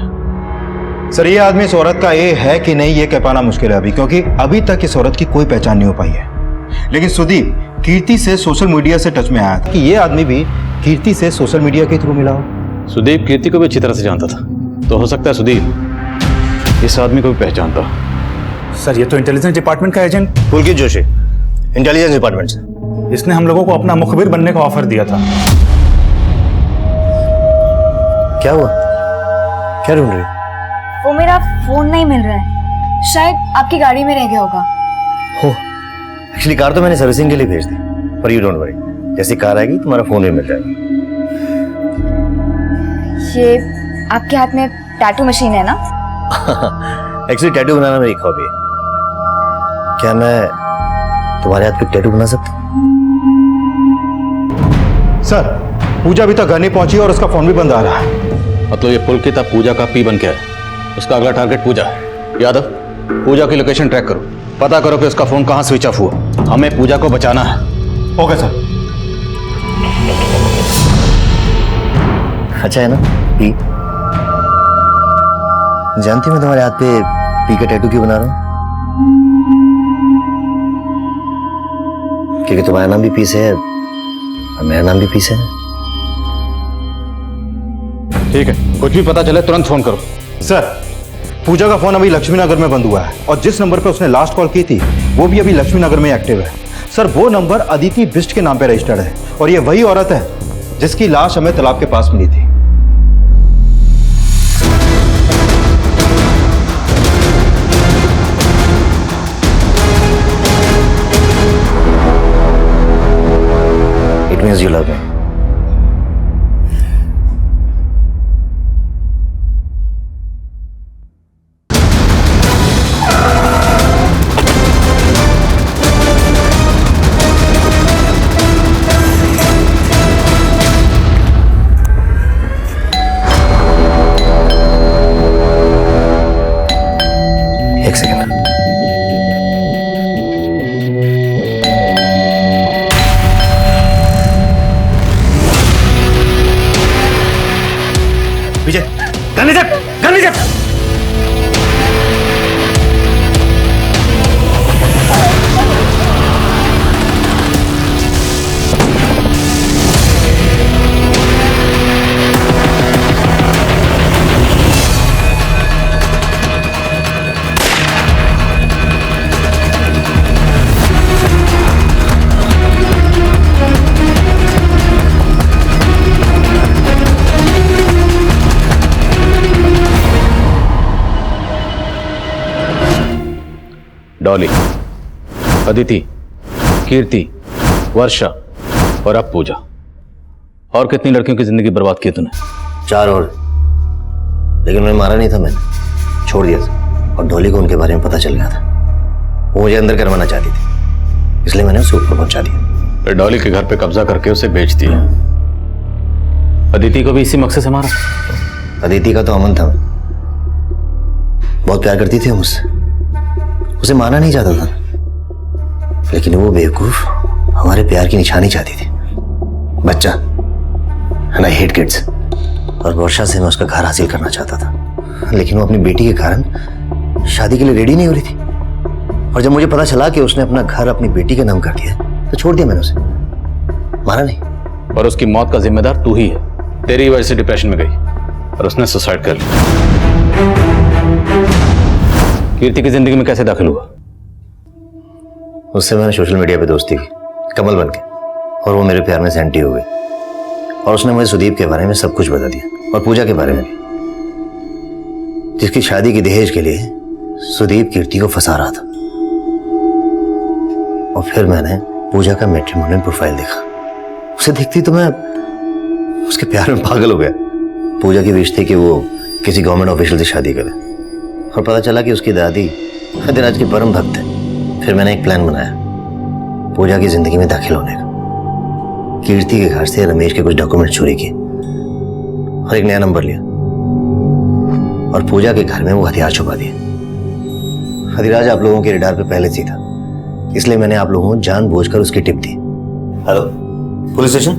सर ये आदमी इस औरत का ए है कि नहीं ये कह पाना मुश्किल है अभी, क्योंकि अभी तक इस औरत की कोई पहचान नहीं हो पाई है। लेकिन सुदीप कीर्ति से सोशल मीडिया से टच में आया था कि ये आदमी भी कीर्ति से सोशल मीडिया के थ्रू मिला हो। सुदीप कीर्ति को भी अच्छी तरह से जानता था, तो हो सकता है सुदीप इस आदमी को भी पहचानता। सर ये तो इंटेलिजेंस डिपार्टमेंट का एजेंट पुलकित जोशी, इंटेलिजेंस डिपार्टमेंट से। इसने हम लोगों को अपना मुखबिर बनने का ऑफर दिया था। क्या हुआ? क्या ढूंढ रही? वो मेरा फोन नहीं मिल रहा है, शायद आपकी गाड़ी में रह गया होगा। हो, एक्चुअली कार तो मैंने सर्विसिंग के लिए भेज दी, पर यू डोंट वरी, जैसी कार आएगी तुम्हारा फोन भी मिल जाएगा। ये आपके हाथ में टैटू मशीन है ना? एक्चुअली टैटू बनाना मेरी हॉबी है। क्या मैं तुम्हारे हाथ पे टैटू बना सकता हूँ? सर पूजा अभी तक घर नहीं पहुंची और उसका फोन भी बंद आ रहा है। मतलब ये पुलकित अब पूजा का पी बन के है, उसका अगला टारगेट पूजा है। यादव, पूजा की लोकेशन ट्रैक करो, पता करो कि उसका फोन कहां स्विच ऑफ हुआ। हमें पूजा को बचाना है। Okay sir. अच्छा है ना पी? जानती मैं तुम्हारे हाथ पे पी का टैटू क्यों बना रहा हूं? क्योंकि तुम्हारा नाम भी पी से है और मेरा नाम भी पी से है। ठीक है, कुछ भी पता चले तुरंत फोन करो। सर पूजा का फोन अभी लक्ष्मी नगर में बंद हुआ है और जिस नंबर पे उसने लास्ट कॉल की थी वो भी अभी लक्ष्मी नगर में एक्टिव है। सर वो नंबर अदिति बिष्ट के नाम पे रजिस्टर्ड है और ये वही औरत है जिसकी लाश हमें तालाब के पास मिली थी। It means you love me. एक सेकंड। विजय, गन इधर, गन इधर। डॉली, अदिति, कीर्ति, वर्षा और अब पूजा। और कितनी लड़कियों की जिंदगी बर्बाद की तूने? 4 और, लेकिन उन्हें मारा नहीं था मैंने, छोड़ दिया था। और डॉली को उनके बारे में पता चल गया था, वो मुझे अंदर करवाना चाहती थी, इसलिए मैंने उसे ऊपर पहुंचा दिया। फिर डॉली के घर पे कब्जा करके उसे बेच दिया। अदिति को भी इसी मकसद से मारा? अदिति का तो अमन था, बहुत प्यार करती थी मुझसे, उसे मारना नहीं चाहता था, लेकिन वो बेवकूफ हमारे प्यार की निशानी चाहती थी। बच्चा, एंड आई हेट किड्स। और वर्षा से मैं उसका घर हासिल करना चाहता था, लेकिन वो अपनी बेटी के कारण शादी के लिए रेडी नहीं हो रही थी। और जब मुझे पता चला कि उसने अपना घर अपनी बेटी के नाम कर दिया तो छोड़ दिया मैंने उसे, मारा नहीं। और उसकी मौत का जिम्मेदार तू ही है। तेरी वजह से डिप्रेशन में गई और उसने सुसाइड कर लिया। कीर्ति की जिंदगी में कैसे दाखिल हुआ? उससे मैंने सोशल मीडिया पे दोस्ती की, कमल बन के, और वो मेरे प्यार में से एंटी हो गई। और उसने मुझे सुदीप के बारे में सब कुछ बता दिया और पूजा के बारे में भी, जिसकी शादी की दहेज के लिए सुदीप कीर्ति को फंसा रहा था। और फिर मैंने पूजा का मैट्रिमोनियल प्रोफाइल देखा। उसे देखती तो मैं उसके प्यार में पागल हो गया। पूजा की विश थी कि वो किसी गवर्नमेंट ऑफिशियल से शादी करे, और पता चला कि उसकी दादी अधिराज की परम भक्त है। फिर मैंने एक प्लान बनाया पूजा की जिंदगी में दाखिल होने का। कीर्ति के घर से रमेश के कुछ डॉक्यूमेंट चोरी किए और एक नया नंबर लिया, और पूजा के घर में वो हथियार छुपा दिए। अधिराज आप लोगों के रडार पे पहले से ही था, इसलिए मैंने आप लोगों को जानबूझकर उसकी टिप दी। हेलो पुलिस स्टेशन,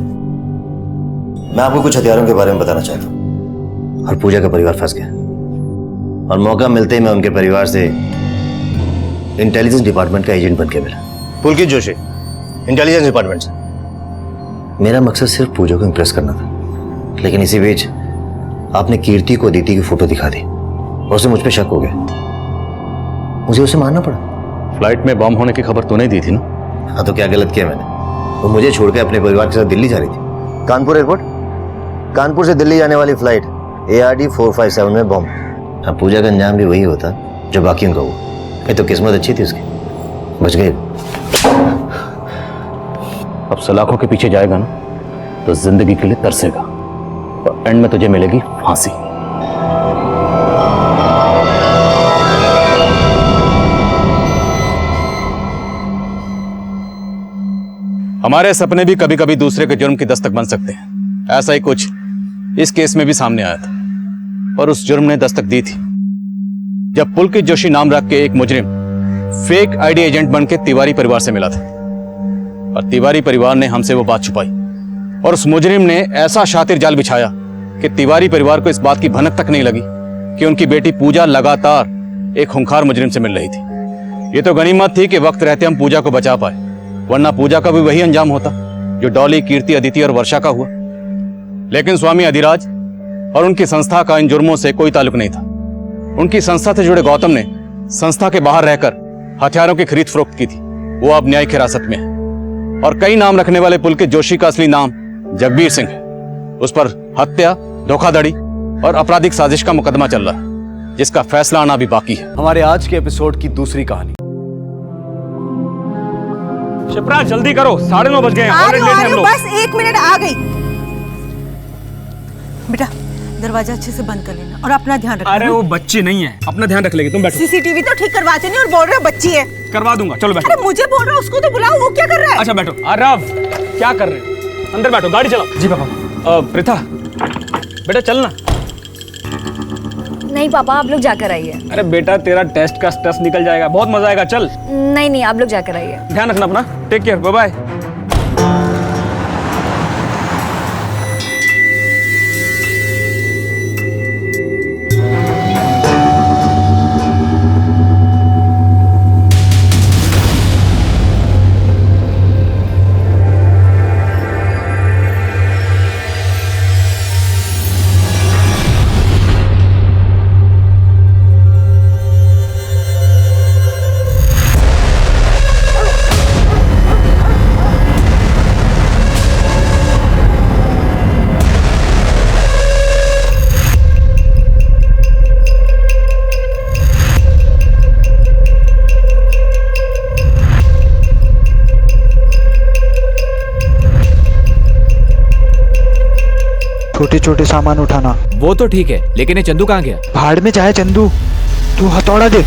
मैं आपको कुछ हथियारों के बारे में बताना चाहता हूँ। और पूजा का परिवार फंस गया, और मौका मिलते ही मैं उनके परिवार से इंटेलिजेंस डिपार्टमेंट का एजेंट बनके मिला। पुलकित जोशी, इंटेलिजेंस डिपार्टमेंट से। मेरा मकसद सिर्फ पूजा को इंप्रेस करना था, लेकिन इसी बीच आपने कीर्ति को अदिति की फोटो दिखा दी और उसे मुझ पे शक हो गया। मुझे उसे मारना पड़ा। फ्लाइट में बम होने की खबर तूने दी थी ना? हाँ, तो क्या गलत किया मैंने? वो मुझे छोड़कर अपने परिवार के साथ दिल्ली जा रही थी। कानपुर एयरपोर्ट, कानपुर से दिल्ली जाने वाली फ्लाइट ARD 457 में बम। हाँ, पूजा का अंजाम भी वही होता जो बाकियों का हुआ। ये तो किस्मत अच्छी थी उसकी, बच गई। अब सलाखों के पीछे जाएगा ना तो जिंदगी के लिए तरसेगा, और एंड में तुझे मिलेगी फांसी। हमारे सपने भी कभी कभी दूसरे के जुर्म की दस्तक बन सकते हैं। ऐसा ही कुछ इस केस में भी सामने आया था, और उस जुर्म ने दस्तक दी थी जब पुलकित जोशी नाम रख के एक मुजरिम फेक ID एजेंट बनके तिवारी परिवार से मिला था, और तिवारी परिवार ने हमसे वो बात छुपाई, और उस मुजरिम ने ऐसा शातिर जाल बिछाया कि तिवारी परिवार को इस बात की भनक तक नहीं लगी कि उनकी बेटी पूजा लगातार एक खूंखार मुजरिम से मिल रही थी। ये तो गनीमत थी कि वक्त रहते हम पूजा को बचा पाए, वरना पूजा का भी वही अंजाम होता जो डॉली, कीर्ति, अदिति और वर्षा का हुआ। लेकिन स्वामी अधिराज और उनकी संस्था का इन जुर्मों से कोई ताल्लुक नहीं था। उनकी संस्था से जुड़े गौतम ने संस्था के बाहर रहकर हथियारों की खरीद फरोख्त की थी। वो अब न्यायिक हिरासत में है, और कई नाम रखने वाले पुलकित जोशी का असली नाम जगबीर सिंह है। उस पर हत्या, धोखाधड़ी और आपराधिक साजिश का मुकदमा चल रहा है, जिसका फैसला आना भी बाकी है। हमारे आज के एपिसोड की दूसरी कहानी। शिप्रा जल्दी करो, 9:30 बज गए हैं। ऑलरेडी लेट हैं हम लोग। बस 1 मिनट, आ गई। बेटा दरवाजा अच्छे से बंद कर लेना और अपना ध्यान रखना। अरे वो बच्ची नहीं है, अपना ध्यान रख लेगी। तुम बैठो। CCTV तो ठीक करवाते नहीं और बोल रहे हो बच्ची है। करवा दूंगा, चलो बैठो। अरे मुझे बोल रहा है, उसको तो बुलाओ। वो क्या कर रहा है? अच्छा बैठो। आरव क्या कर रहे हैं? अंदर बैठो, गाड़ी चलाओ। जी पापा। प्रिथा बेटा चलना। नहीं पापा, आप लोग जाकर आइए। अरे बेटा तेरा टेस्ट का स्ट्रेस निकल जाएगा, बहुत मजा आएगा। चल। नहीं नहीं, आप लोग जाकर आइए। ध्यान रखना अपना। Take care, bye bye. छोटे छोटे सामान उठाना। वो तो ठीक है, लेकिन ये चंदू कहाँ गया? भाड़ में जाए चंदू, तू हथौड़ा दे।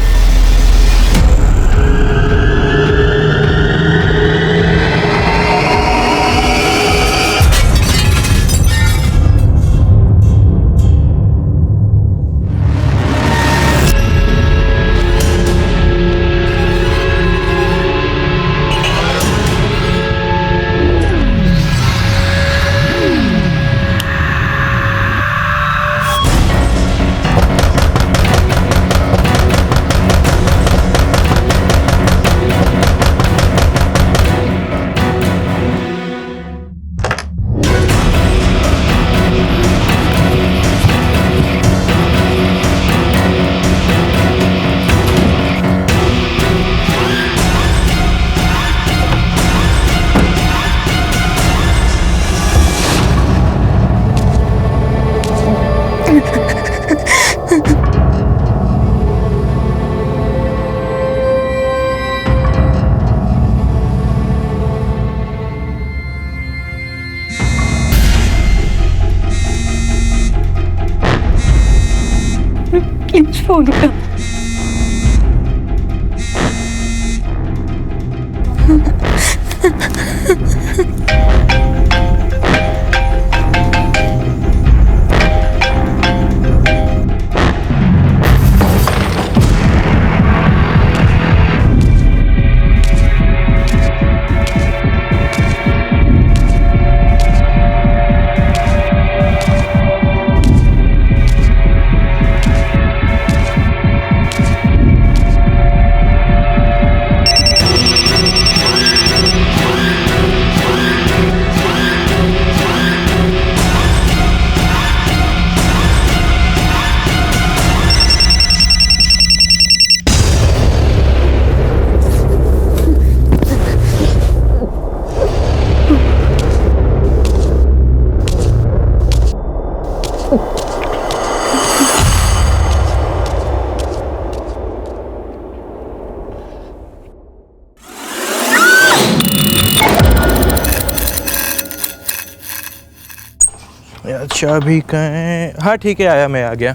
सोनिया। चाबी कहीं, हाँ ठीक है, आया, मैं आ गया।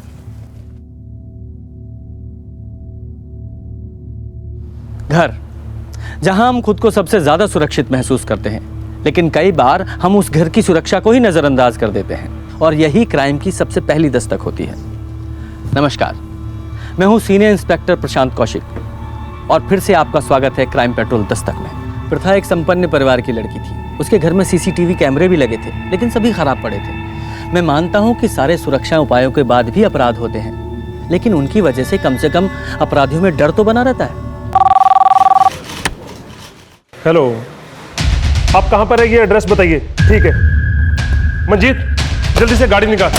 घर, जहां हम खुद को सबसे ज्यादा सुरक्षित महसूस करते हैं, लेकिन कई बार हम उस घर की सुरक्षा को ही नजरअंदाज कर देते हैं और यही क्राइम की सबसे पहली दस्तक होती है। नमस्कार, मैं हूं सीनियर इंस्पेक्टर प्रशांत कौशिक और फिर से आपका स्वागत है क्राइम पेट्रोल दस्तक में। प्रथा एक संपन्न परिवार की लड़की थी। उसके घर में सीसीटीवी कैमरे भी लगे थे, लेकिन सभी खराब पड़े थे। मैं मानता हूं कि सारे सुरक्षा उपायों के बाद भी अपराध होते हैं, लेकिन उनकी वजह से कम अपराधियों में डर तो बना रहता है। हेलो, आप कहां पर है, ये एड्रेस बताइए। ठीक है मंजीत, जल्दी से गाड़ी निकाल।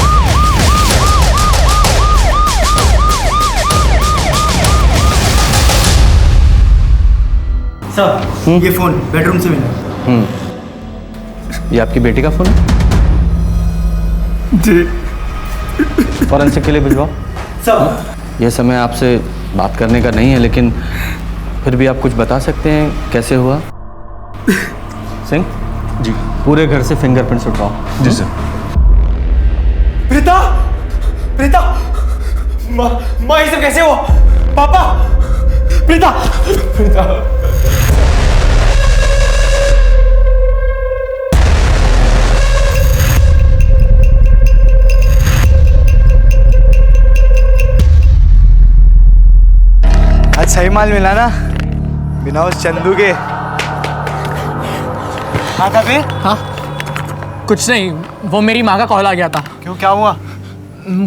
सर, ये फोन बेडरूम से मिला। ये आपकी बेटी का फोन है? जी। फॉरेंसिक के लिए भिजवाओ। सर, यह समय आपसे बात करने का नहीं है, लेकिन फिर भी आप कुछ बता सकते हैं कैसे हुआ? सिंह जी, पूरे घर से फिंगरप्रिंट्स उठवाओ। जी सर। प्रीता, प्रीता, माँ ये सब कैसे हुआ? पापा, प्रीता, प्रीता। आज सही माल मिला ना, बिना उस चंदू के। हाँ था फिर? हाँ कुछ नहीं, वो मेरी माँ का कॉल आ गया था। क्यों, क्या हुआ?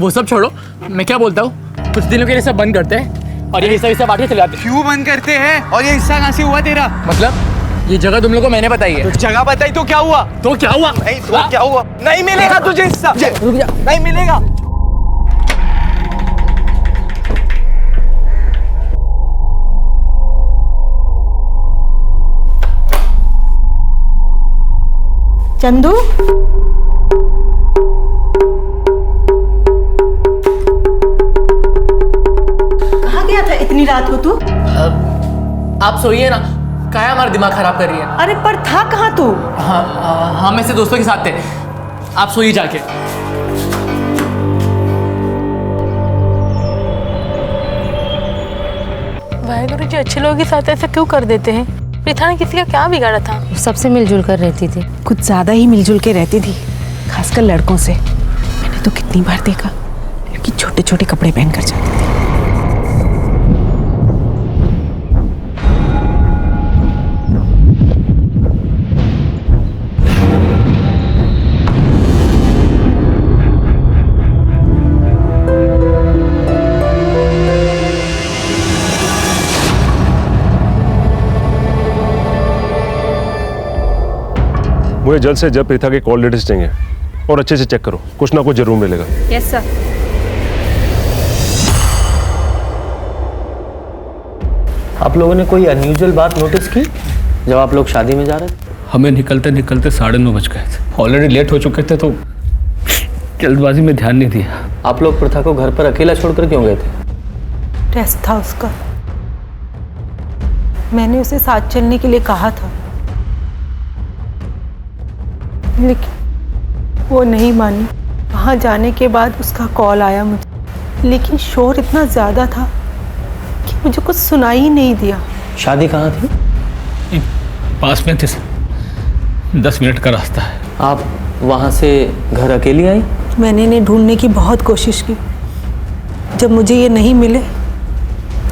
वो सब छोड़ो, मैं क्या बोलता हूँ, कुछ दिनों के लिए सब बंद करते हैं और ये हिस्सा बांट के चले जाते हैं। क्यों बंद करते हैं? और ये हिस्सा कहाँ से हुआ तेरा? मतलब ये जगह तुम लोग को मैंने बताई है। तो जगह बताई तो क्या हुआ? तो क्या हुआ? नहीं तो क्या हुआ? नहीं मिलेगा तुझे हिस्सा, रुक जा। नहीं मिलेगा। चंदू, कहाँ गया था इतनी रात को तू? आप सोइए ना, काया हमारा दिमाग खराब कर रही है। अरे पर था कहाँ तू? हाँ मैं से दोस्तों के साथ थे। आप सोइए जाके। वाहेगुरु जी, अच्छे लोगों के साथ ऐसा क्यों कर देते हैं? प्रीता ने किसी का क्या बिगाड़ा था? सबसे मिलजुल कर रहती थी, कुछ ज्यादा ही मिलजुल के रहती थी, खासकर लड़कों से। मैंने तो कितनी बार देखा लड़की छोटे छोटे कपड़े पहन कर जाती थी। मुझे जल्द से जल्द प्रीता के कॉल डिटेल्स चाहिए और अच्छे से चेक करो, कुछ ना कुछ जरूर मिलेगा। Yes sir. आप लोगों ने कोई अनयूजुअल बात नोटिस की जब आप लोग शादी में जा रहे थे? हमें निकलते निकलते 9:30 बज गए थे। ऑलरेडी लेट हो चुके थे तो जल्दबाजी में ध्यान नहीं दिया। आप लोग प्रथा को घर पर अकेला छोड़कर क्यों गए थे? टेस्ट था उसका, मैंने उसे साथ चलने के लिए कहा था, लेकिन वो नहीं मानी। वहाँ जाने के बाद उसका कॉल आया मुझे लेकिन शोर इतना ज्यादा था कि मुझे कुछ सुनाई ही नहीं दिया। शादी कहाँ थी? पास में थे सर, 10 मिनट का रास्ता है। आप वहाँ से घर अकेली आई? मैंने इन्हें ढूंढने की बहुत कोशिश की। जब मुझे ये नहीं मिले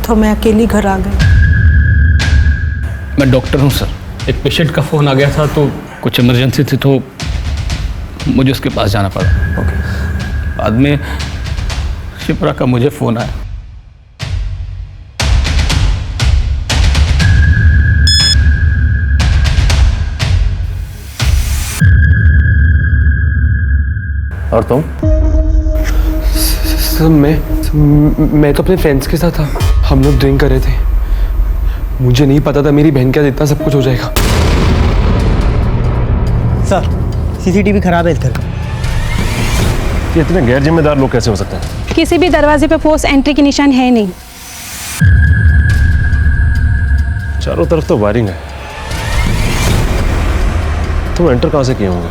तो मैं अकेली घर आ गई। मैं डॉक्टर हूँ सर, एक पेशेंट का फ़ोन आ गया था तो कुछ इमरजेंसी थी तो मुझे उसके पास जाना पड़ा। बाद में शिप्रा का मुझे फ़ोन आया। और तुम? सर मैं तो अपने फ्रेंड्स के साथ था, हम लोग ड्रिंक कर रहे थे। मुझे नहीं पता था मेरी बहन के साथ इतना सब कुछ हो जाएगा। सर सीसीटीवी खराब है इस घर का। ये इतने गैर जिम्मेदार लोग कैसे हो सकते हैं? किसी भी दरवाजे पे फोर्स एंट्री के निशान है नहीं। चारों तरफ तो वायरिंग है, तुम एंटर कहां से किए होंगे?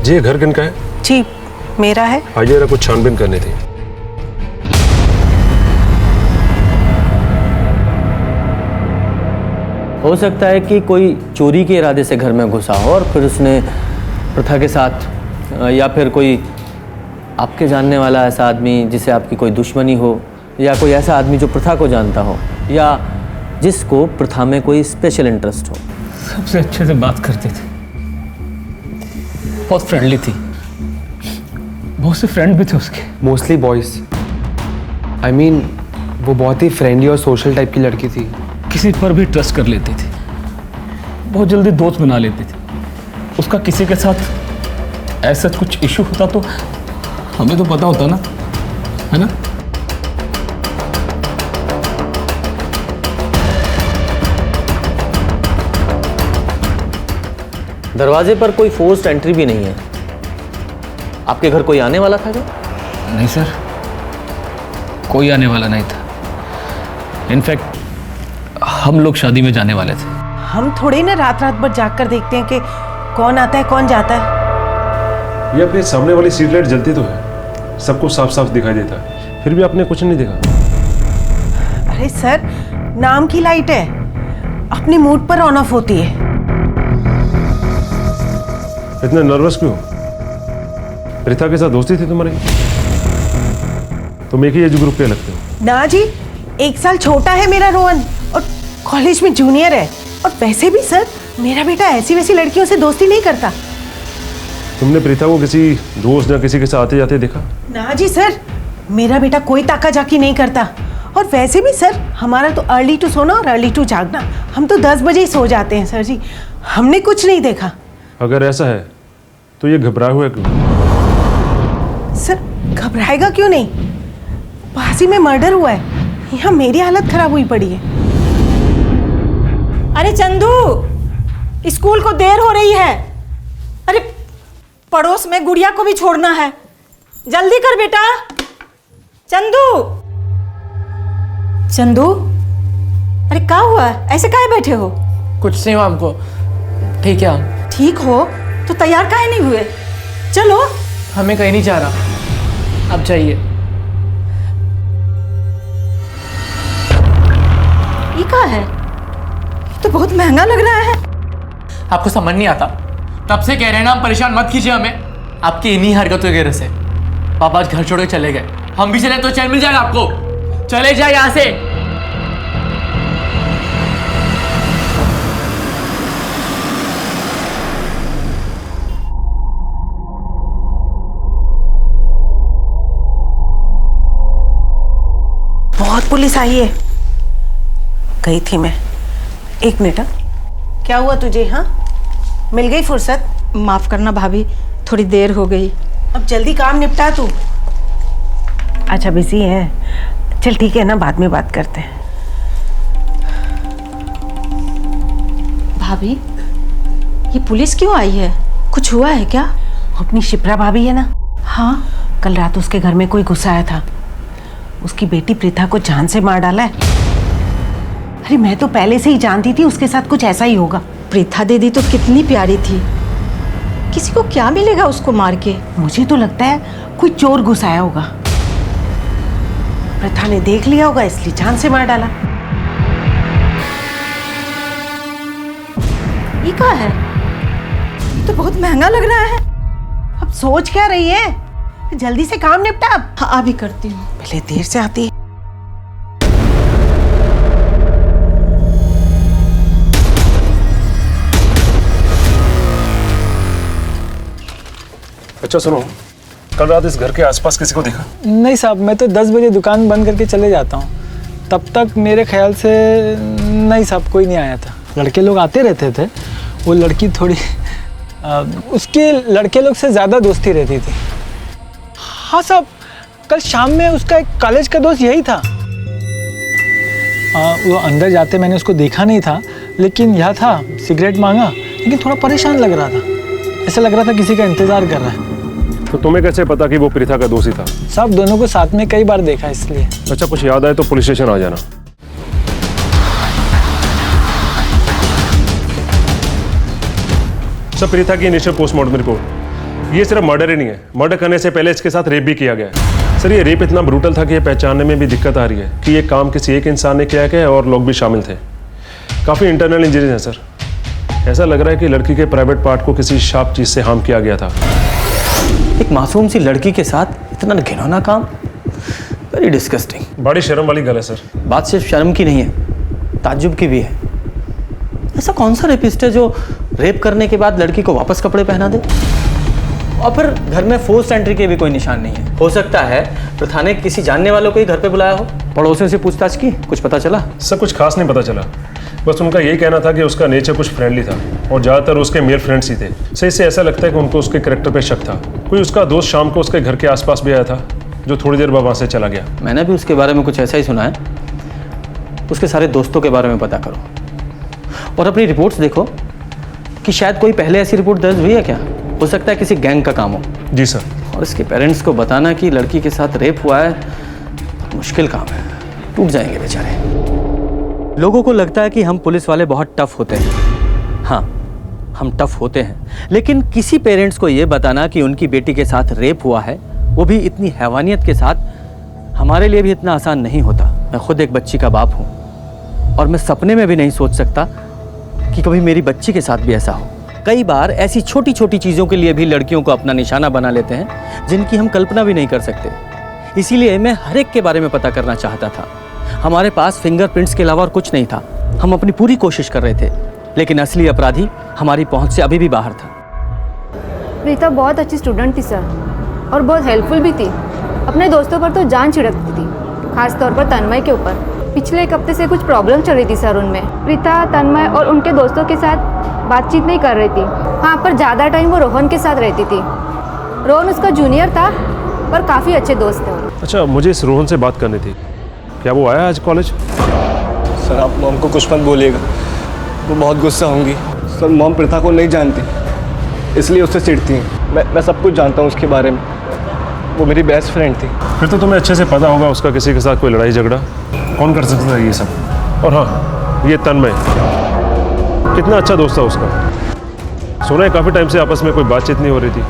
जी ये घर किनका है? जी मेरा है। आइए जरा कुछ छानबीन करनी थी। हो सकता है कि कोई चोरी के इरादे से घर में घुसा हो और फिर उसने प्रथा के साथ, या फिर कोई आपके जानने वाला ऐसा आदमी जिसे आपकी कोई दुश्मनी हो, या कोई ऐसा आदमी जो प्रथा को जानता हो, या जिसको प्रथा में कोई स्पेशल इंटरेस्ट हो। सबसे अच्छे से बात करते थे, बहुत फ्रेंडली थी, बहुत से फ्रेंड भी थे उसके। Mostly boys. आई मीन वो बहुत ही फ्रेंडली और सोशल टाइप की लड़की थी। किसी पर भी ट्रस्ट कर लेती थी, बहुत जल्दी दोस्त बना लेती थी। उसका किसी के साथ ऐसा कुछ इशू होता तो हमें तो पता होता ना, है ना? दरवाजे पर कोई फोर्स्ड एंट्री भी नहीं है। आपके घर कोई आने वाला था क्या? नहीं सर, कोई आने वाला नहीं था। इनफैक्ट हम लोग शादी में जाने वाले थे। हम थोड़े ना रात रात भर जाग कर देखते हैं कि कौन आता है कौन जाता है। ये अपने सामने वाली स्ट्रीट लाइट जलती तो है, सबको साफ साफ दिखाई देता है, फिर भी आपने कुछ नहीं देखा। अरे सर, नाम की लाइट है, अपने मूड पर ऑन ऑफ होती है। इतना नर्वस क्यों? प्रीता के साथ दोस्ती थी तुम्हारी? तुम एक ही एज ग्रुप के लगते हो। ना जी, 1 साल छोटा है मेरा रोहन और कॉलेज में जूनियर है। और वैसे भी सर, मेरा बेटा ऐसी वैसी लड़कियों से दोस्ती नहीं करता। तुमने प्रीता को किसी दोस्त या किसी के साथ आते जाते देखा? ना जी सर, मेरा बेटा कोई ताका जाकी नहीं करता। और वैसे भी सर, हमारा तो अर्ली टू सोना और अर्ली टू जागना। हम तो 10 बजे ही सो जाते हैं सर जी। हमने कुछ नहीं देखा। अगर ऐसा है तो ये घबराया हुआ क्यों? सर घबराएगा क्यों नहीं? पास ही में मर्डर हुआ है, यहाँ मेरी हालत खराब हुई पड़ी है। अरे चंदू, स्कूल को देर हो रही है। अरे पड़ोस में गुड़िया को भी छोड़ना है, जल्दी कर बेटा। चंदू, चंदू, अरे क्या हुआ? ऐसे काहे बैठे हो? कुछ नहीं हुआ हमको, ठीक है हम। ठीक हो तो तैयार काहे नहीं हुए? चलो। हमें कहीं नहीं जा रहा, अब जाइए। ये क्या है? तो बहुत महंगा लग रहा है। आपको समझ नहीं आता? तब से कह रहे हैं ना, हम परेशान मत कीजिए हमें, आपकी इन्हीं हरकतों की वजह से। पापा आज घर छोड़ के चले गए, हम भी चले तो चैन मिल जाएगा आपको। चले जाए यहां से। बहुत पुलिस आई है। गई थी मैं। 1 मिनट। क्या हुआ तुझे? हाँ, मिल गई फुर्सत? माफ करना भाभी, थोड़ी देर हो गई। अब जल्दी काम निपटा तू। अच्छा बिजी है, चल ठीक है ना, बाद में बात करते हैं। भाभी, ये पुलिस क्यों आई है? कुछ हुआ है क्या? अपनी शिप्रा भाभी है ना? हाँ। कल रात उसके घर में कोई गुस्सा आया था। उसकी बेटी प्रीता को जान से मार डाला है। अरे मैं तो पहले से ही जानती थी उसके साथ कुछ ऐसा ही होगा। प्रीथा दीदी तो कितनी प्यारी थी, किसी को क्या मिलेगा उसको मार के। मुझे तो लगता है कोई चोर घुसाया होगा, प्रथा ने देख लिया होगा इसलिए जान से मार डाला। ये क्या है? ये तो बहुत महंगा लग रहा है। अब सोच क्या रही है? जल्दी से काम निपटा। अब हाँ अभी करती हूँ। पहले देर से आती है। अच्छा सुनो, कल रात इस घर के आसपास किसी को देखा? नहीं साहब, मैं तो 10 बजे दुकान बंद करके चले जाता हूँ, तब तक मेरे ख्याल से नहीं साहब कोई नहीं आया था। लड़के लोग आते रहते थे, वो लड़की थोड़ी उसके लड़के लोग से ज़्यादा दोस्ती रहती थी। हाँ साहब, कल शाम में उसका एक कॉलेज का दोस्त यही था। वो अंदर जाते मैंने उसको देखा नहीं था, लेकिन यह था सिगरेट मांगा, लेकिन थोड़ा परेशान लग रहा था, ऐसा लग रहा था किसी का इंतज़ार कर रहा है। तो तुम्हें कैसे पता कि वो प्रीथा का दोस्त ही था? साहब दोनों को साथ में कई बार देखा इसलिए। अच्छा, कुछ याद आए तो पुलिस स्टेशन आ जाना। सर, प्रीथा की इनिशियल पोस्टमार्टम रिपोर्ट, ये सिर्फ मर्डर ही नहीं है, मर्डर करने से पहले इसके साथ रेप भी किया गया है। सर, ये रेप इतना ब्रूटल था कि ये पहचानने में भी दिक्कत आ रही है कि ये काम किसी एक इंसान ने किया है और लोग भी शामिल थे। काफ़ी इंटरनल इंजरीज हैं सर। ऐसा लग रहा है कि लड़की के प्राइवेट पार्ट को किसी शार्प चीज़ से हार्म किया गया था। एक मासूम सी लड़की के साथ इतना घिनौना काम, वेरी डिस्गस्टिंग। बड़ी शर्म वाली गल है सर। बात सिर्फ शर्म की नहीं है, ताज्जुब की भी है। ऐसा कौन सा रेपिस्ट है जो रेप करने के बाद लड़की को वापस कपड़े पहना दे? और फिर घर में फोर्स एंट्री के भी कोई निशान नहीं है। हो सकता है प्रथा ने किसी जानने वालों को ही घर पे बुलाया हो। पड़ोसियों से पूछताछ की, कुछ पता चला? सर, कुछ खास नहीं पता चला, बस उनका यही कहना था कि उसका नेचर कुछ फ्रेंडली था और ज़्यादातर उसके मेल फ्रेंड्स ही थे। सही से ऐसा लगता है कि उनको उसके कैरेक्टर पे शक था। कोई उसका दोस्त शाम को उसके घर के आसपास भी आया था, जो थोड़ी देर बाद वहाँ से चला गया। मैंने भी उसके बारे में कुछ ऐसा ही सुना है। उसके सारे दोस्तों के बारे में पता करो और अपनी रिपोर्ट्स देखो कि शायद कोई पहले ऐसी रिपोर्ट दर्ज हुई है क्या। हो सकता है किसी गैंग का काम हो। जी सर। और इसके पेरेंट्स को बताना कि लड़की के साथ रेप हुआ है, मुश्किल काम है, टूट जाएंगे बेचारे। लोगों को लगता है कि हम पुलिस वाले बहुत टफ होते हैं। हाँ, हम टफ होते हैं, लेकिन किसी पेरेंट्स को ये बताना कि उनकी बेटी के साथ रेप हुआ है, वो भी इतनी हैवानियत के साथ, हमारे लिए भी इतना आसान नहीं होता। मैं खुद एक बच्ची का बाप हूँ और मैं सपने में भी नहीं सोच सकता कि कभी मेरी बच्ची के साथ भी ऐसा हो। कई बार ऐसी छोटी छोटी चीज़ों के लिए भी लड़कियों को अपना निशाना बना लेते हैं जिनकी हम कल्पना भी नहीं कर सकते। इसीलिए मैं हर एक के बारे में पता करना चाहता था। हमारे पास फिंगरप्रिंट्स के अलावा और कुछ नहीं था। हम अपनी पूरी कोशिश कर रहे थे, लेकिन असली अपराधी हमारी पहुंच से अभी भी बाहर था। प्रीता बहुत अच्छी स्टूडेंट थी सर, और बहुत हेल्पफुल भी थी। अपने दोस्तों पर तो जान छिड़कती थी, खास तौर पर तन्मय के ऊपर। पिछले एक हफ्ते से कुछ प्रॉब्लम चल रही थी सर उनमें। प्रीता तन्मय और उनके दोस्तों के साथ बातचीत नहीं कर रही थी। हाँ, पर ज़्यादा टाइम वो रोहन के साथ रहती थी। रोहन उसका जूनियर था, पर काफ़ी अच्छे दोस्त थे। अच्छा, मुझे इस रोहन से बात करनी थी। क्या वो आया आज कॉलेज? सर, आप मॉम को कुछ मत बोलिएगा, वो बहुत गुस्सा होंगी। सर, मॉम प्रीथा को नहीं जानती, इसलिए उससे चिढ़ती हैं। मैं सब कुछ जानता हूँ उसके बारे में, वो मेरी बेस्ट फ्रेंड थी। फिर तो तुम्हें अच्छे से पता होगा उसका किसी के साथ कोई लड़ाई झगड़ा। कौन कर सकता है ये सब? और हाँ, ये तन्मय कितना अच्छा दोस्त था उसका। सुना है काफ़ी टाइम से आपस में कोई बातचीत नहीं हो रही थी।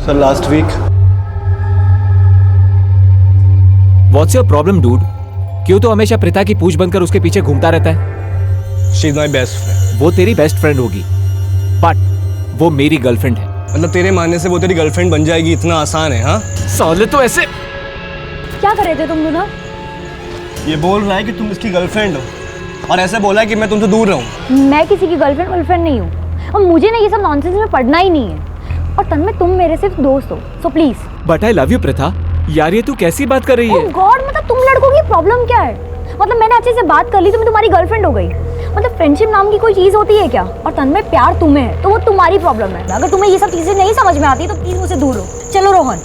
Sir, last week. What's your problem dude? क्यों तो हमेशा प्रीता की पूछ बनकर उसके पीछे घूमता रहता है? She is my best friend. वो तेरी बेस्ट फ्रेंड होगी, बट वो मेरी गर्लफ्रेंड है। मतलब तेरे मानने से वो तेरी गर्लफ्रेंड बन जाएगी इतना आसान है? हाँ साले, तो ऐसे क्या कर रहे थे तुम दोनों? ये बोल रहा है कि तुम इसकी गर्लफ्रेंड हो और ऐसे बोला है कि मैं तुमसे दूर रहूं। मैं किसी की गर्लफ्रेंड नहीं हूँ, और मुझे ना ये सब नॉनसेंस में पढ़ना ही नहीं है। और तन्मय, तुम मेरे सिर्फ दोस्त हो, so please. But I love you Preetha. यार, ये तू कैसी बात कर रही है? ओह गॉड, मतलब तुम लड़कों की प्रॉब्लम क्या है? मतलब मैंने अच्छे से बात कर ली तो मैं तुम्हारी गर्लफ्रेंड हो गई? मतलब फ्रेंडशिप नाम की कोई चीज होती है क्या? और तन्मय, प्यार तुम्हें है तो वो तुम्हारी प्रॉब्लम है। अगर तुम्हें ये सब चीजें नहीं समझ में आती तो प्लीज मुझसे दूर हो। चलो रोहन।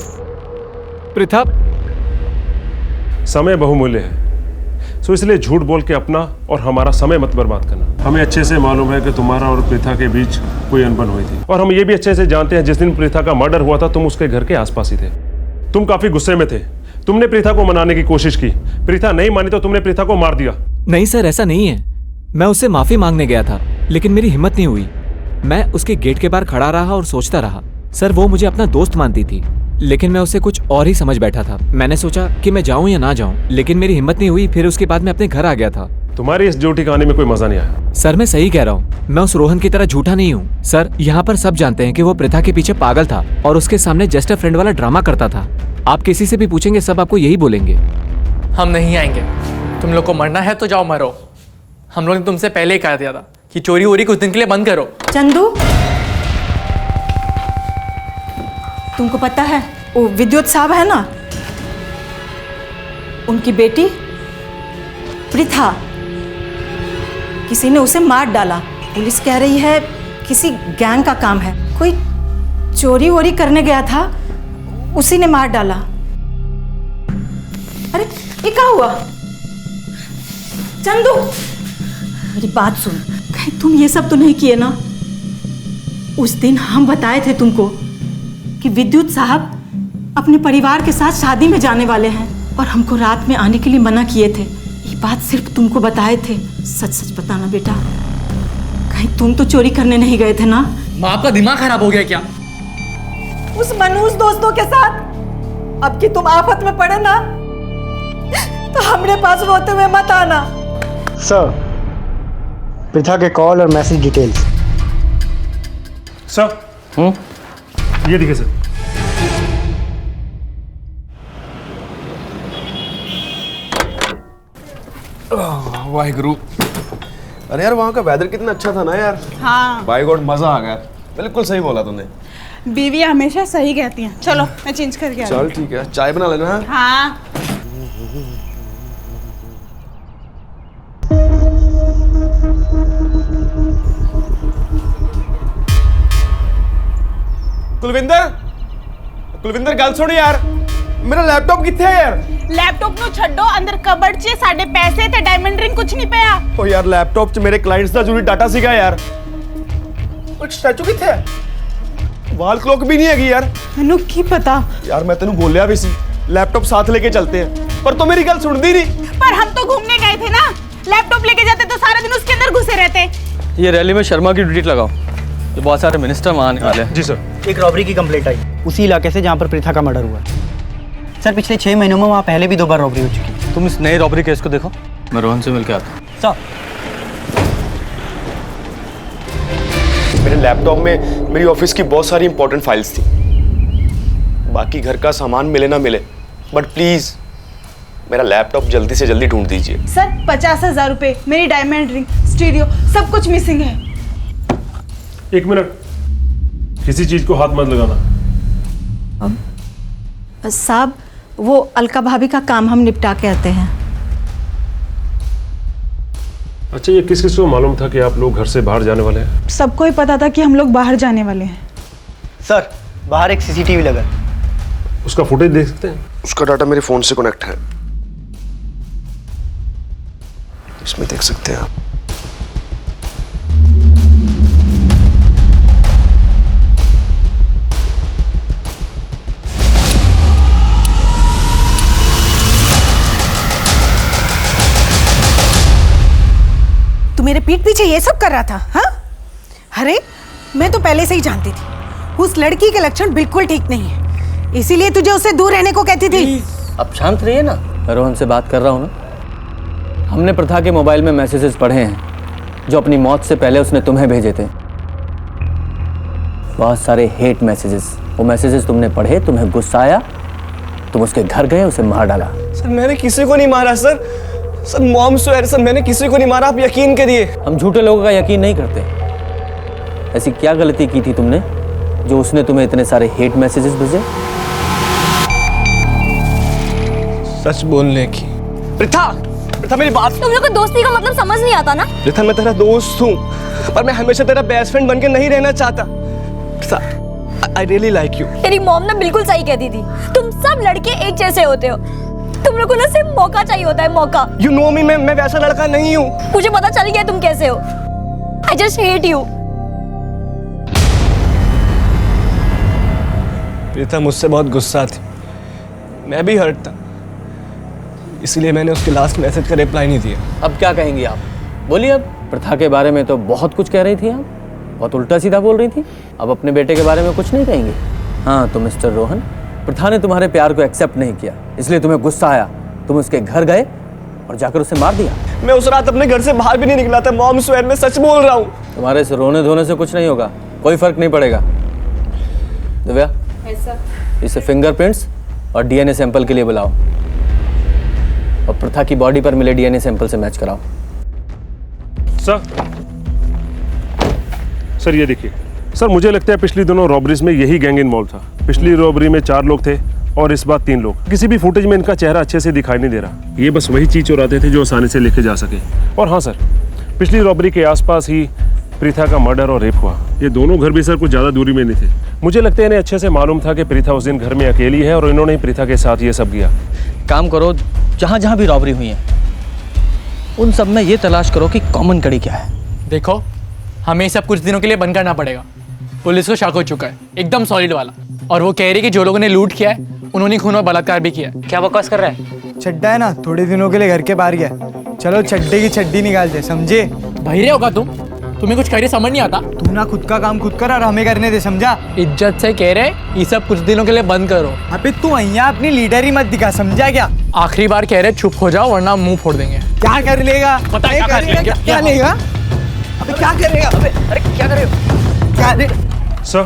प्रीथा, समय बहुमूल्य है, सो इसलिए झूठ बोल के अपना और हमारा समय मत बर्बाद करना। हमें अच्छे से मालूम है कि तुम्हारा और प्रीथा के बीच कोई अनबन हुई थी, और हम ये भी अच्छे से जानते हैं जिस दिन प्रीथा का मर्डर हुआ था तुम उसके घर के आसपास ही थे। तुम काफी गुस्से में थे, तुमने प्रीथा को मनाने की कोशिश की, प्रीथा नहीं मानी तो तुमने प्रीथा को मार दिया। नहीं सर, ऐसा नहीं है। मैं उससे माफी मांगने गया था, लेकिन मेरी हिम्मत नहीं हुई। मैं उसके गेट के बाहर खड़ा रहा और सोचता रहा। सर, वो मुझे अपना दोस्त मानती थी, लेकिन मैं उसे कुछ और ही समझ बैठा था। मैंने सोचा कि मैं जाऊं या ना जाऊं, लेकिन मेरी हिम्मत नहीं हुई। फिर उसके बाद मैं अपने घर आ गया था। तुम्हारी इस झूठी कहानी में कोई मजा नहीं आया। सर, मैं सही कह रहा हूँ। मैं उस रोहन की तरह झूठा नहीं हूँ। सर, यहाँ पर सब जानते हैं कि वो प्रथा के पीछे पागल था और उसके सामने जस्ट अ फ्रेंड वाला ड्रामा करता था। आप किसी से भी पूछेंगे, सब आपको यही बोलेंगे। हम नहीं आएंगे। तुम लोग को मरना है तो जाओ मरो। हम लोग ने तुमसे पहले ही कह दिया था कि चोरी वोरी कुछ दिन के लिए बंद करो। चंदू, तुमको पता है वो विद्युत साहब है ना, उनकी बेटी प्रिथा, किसी ने उसे मार डाला। पुलिस कह रही है किसी गैंग का काम है। कोई चोरी वोरी करने गया था, उसी ने मार डाला। अरे ये क्या हुआ? चंदू, मेरी बात सुन, कहीं तुम ये सब तो नहीं किए ना? उस दिन हम बताए थे तुमको कि विद्युत साहब अपने परिवार के साथ शादी में जाने वाले हैं और हमको रात में आने के लिए मना किए थे। ये बात सिर्फ तुमको बताए थे। सच सच बताना बेटा, कहीं तुम तो चोरी करने नहीं गए थे ना? माँ, आपका दिमाग खराब हो गया क्या? उस मनहूस दोस्तों के साथ अब कि तुम आफत में पड़े ना, तो हमरे पास रोते हुए मत आना। सर, प्रिथा के कॉल और मैसेज डिटेल्स। सर, ये देखिए सर। वाहिगुरु। अरे यार, वहाँ का वेदर कितना अच्छा था ना यार। हाँ, बाय गॉड, मजा आ गया। बिल्कुल सही बोला तूने। बीवी हमेशा सही कहती हैं। चलो मैं चेंज करके आ रही चल हूँ। ठीक है, चाय बना लेना। हाँ। कुलविंदर, कुलविंदर गल सुन यार, मेरा लैपटॉप किथे है यार? लैपटॉप नु छड्डो, अंदर कबड़ च साडे पैसे ते डायमंड रिंग कुछ नहीं पिया। ओ यार, लैपटॉप च मेरे क्लाइंट्स दा जरूरी डाटा सीगा यार। कुछ स्टैचू किथे है? वाल क्लॉक भी नहीं हैगी यार। मैनू की पता यार, मैं तेनू बोलिया भी सी लैपटॉप साथ लेके चलते हैं, पर तो मेरी गल सुनदी नहीं। पर हम तो घूमने गए थे ना, लैपटॉप लेके जाते तो सारा दिन उसके अंदर घुसे रहते। ये रैली में शर्मा की ड्यूटी लगाओ, ये बहुत सारे मिनिस्टर वहाँ आने वाले हैं। जी सर। एक रॉबरी की कंप्लेंट आई उसी इलाके से जहाँ पर प्रिथा का मर्डर हुआ। सर, पिछले 6 महीनों में वहाँ पहले भी 2 बार रॉबरी हो चुकी है। तुम इस नए रॉबरी केस को देखो, मैं रोहन से मिलकर आता हूँ। सर, मेरे लैपटॉप में मेरी ऑफिस की बहुत सारी इंपॉर्टेंट फाइल्स थी। बाकी घर का सामान मिले ना मिले, बट प्लीज मेरा लैपटॉप जल्दी से जल्दी ढूंढ दीजिए। सर, 50,000 रुपए, मेरी डायमंड रिंग, स्टीरियो सब कुछ मिसिंग है। एक मिनट, किसी चीज को हाथ मत लगाना। साहब, वो अलका भाभी का काम हम निपटा के आते हैं। अच्छा, ये किस किस को मालूम था कि आप लोग घर से बाहर जाने वाले हैं? सबको ही पता था कि हम लोग बाहर जाने वाले हैं। सर, बाहर एक सीसीटीवी लगा। उसका फुटेज देख सकते हैं? उसका डाटा मेरे फोन से कनेक्ट है, इसमें देख सकते हैं आप। तू मेरे पीठ पीछे ये सब कर रहा था? हाँ? अरे मैं तो पहले से ही जानती थी उस लड़की के लक्षण बिल्कुल ठीक नहीं है, इसीलिए तुझे उससे दूर रहने को कहती थी। अब शांत रहिए ना, मैं रोहन से बात कर रहा हूँ ना। हमने प्रथा के मोबाइल में मैसेजेस पढ़े हैं जो अपनी मौत से पहले उसने तुम्हें भेजे थे। बहुत सारे हेट मैसेजेस। वो मैसेजेस तुमने पढ़े, तुम्हें गुस्सा आया, तुम उसके घर गए, उसे मार डाला। सर, मैंने किसी को नहीं मारा sir. Sir, mom swear sir, मैंने किसी को नहीं मारा, आप यकीन करिए। हम झूठे लोगों का यकीन नहीं करते। ऐसी क्या गलती की थी तुमने जो उसने तुम्हें इतने सारे हेट मैसेजेस भेजे? सच बोलने की। प्रिथा, प्रिथा मेरी बात। तुम लोग को दोस्ती का मतलब समझ नहीं आता ना? प्रिथा, मैं तेरा दोस्त हूँ, पर मैं हमेशा तेरा बेस्ट फ्रेंड बनके नहीं रहना चाहता। Pritha, I really like you। तेरी मॉम ना बिल्कुल सही कहती थी, तुम सब लड़के एक जैसे होते हो। तुम लोगों को ना सिर्फ मौका चाहिए होता है, मौका। You know me, मैं वैसा लड़का नहीं हूँ। मुझे पता चल गया तुम कैसे हो। I just hate you। Preeta मुझसे बहुत गुस्सा थी, मैं भी हर्ट था, इसलिए मैंने उसके लास्ट मैसेज का रिप्लाई नहीं दिया। अब क्या कहेंगी आप? बोलिए अब। प्रथा के बारे में तो बहुत कुछ कह रही थी आप, बहुत उल्टा सीधा बोल रही थी। अब अपने बेटे के बारे में कुछ नहीं कहेंगे? हाँ तो मिस्टर रोहन, प्रथा ने तुम्हारे प्यार को एक्सेप्ट नहीं किया, इसलिए तुम्हें गुस्सा आया, तुम उसके घर गए और जाकर उसे मार दिया। मैं उस रात अपने घर से बाहर भी नहीं निकला था मॉम, स्वेर मैं सच बोल रहा हूँ। तुम्हारे इस रोने धोने से कुछ नहीं होगा, कोई फर्क नहीं पड़ेगा। दिव्या, इसे फिंगरप्रिंट्स और डीएनए सैंपल के लिए बुलाओ और प्रथा की बॉडी पर मिले डीएनए सैंपल से मैच कराओ। सर ये देखिए सर, मुझे लगता है पिछली दोनों रॉबरीज में यही गैंग इन्वॉल्व था। पिछली रॉबरी में 4 लोग थे और इस बार 3 लोग। किसी भी फुटेज में इनका चेहरा अच्छे से दिखाई नहीं दे रहा। ये बस वही चीज चुराते थे जो आसानी से लेके जा सके। और हाँ सर, पिछली रॉबरी के आसपास ही प्रीथा का मर्डर और रेप हुआ। ये दोनों घर भी सर कुछ ज़्यादा दूरी में नहीं थे। मुझे लगता है इन्हें अच्छे से मालूम था कि प्रीथा उस दिन घर में अकेली है और इन्होंने प्रीथा के साथ ये सब किया। काम करो, जहाँ जहाँ भी रॉबरी हुई है उन सब में ये तलाश करो कि कॉमन कड़ी क्या है। देखो, हमें सब कुछ दिनों के लिए बंद करना पड़ेगा। पुलिस को शक हो चुका है, एकदम सॉलिड वाला, और वो कह रही है कि जो लोगों ने लूट किया है उन्होंने खून और बलात्कार भी किया है। क्या बकवास कर रहा है? चड्डा है ना, थोड़े दिनों के लिए घर के बाहर गया। चलो चड्डे की चड्डी निकाल दे, समझे? बहिरे होगा तुम्हें कुछ करिए समझ नहीं आता। तू ना खुद का काम खुद कर और हमें करने दे, समझा? इज्जत से कह रहे ये सब कुछ दिनों के लिए बंद करो। अबे तू यहाँ अपनी लीडर ही मत दिखा, समझा क्या? आखिरी बार कह रहे चुप हो जाओ वरना मुंह फोड़ देंगे। क्या कर लेगा? पता है क्या लेगा? अबे क्या करेगा? अरे क्या करेगा? क्या सर,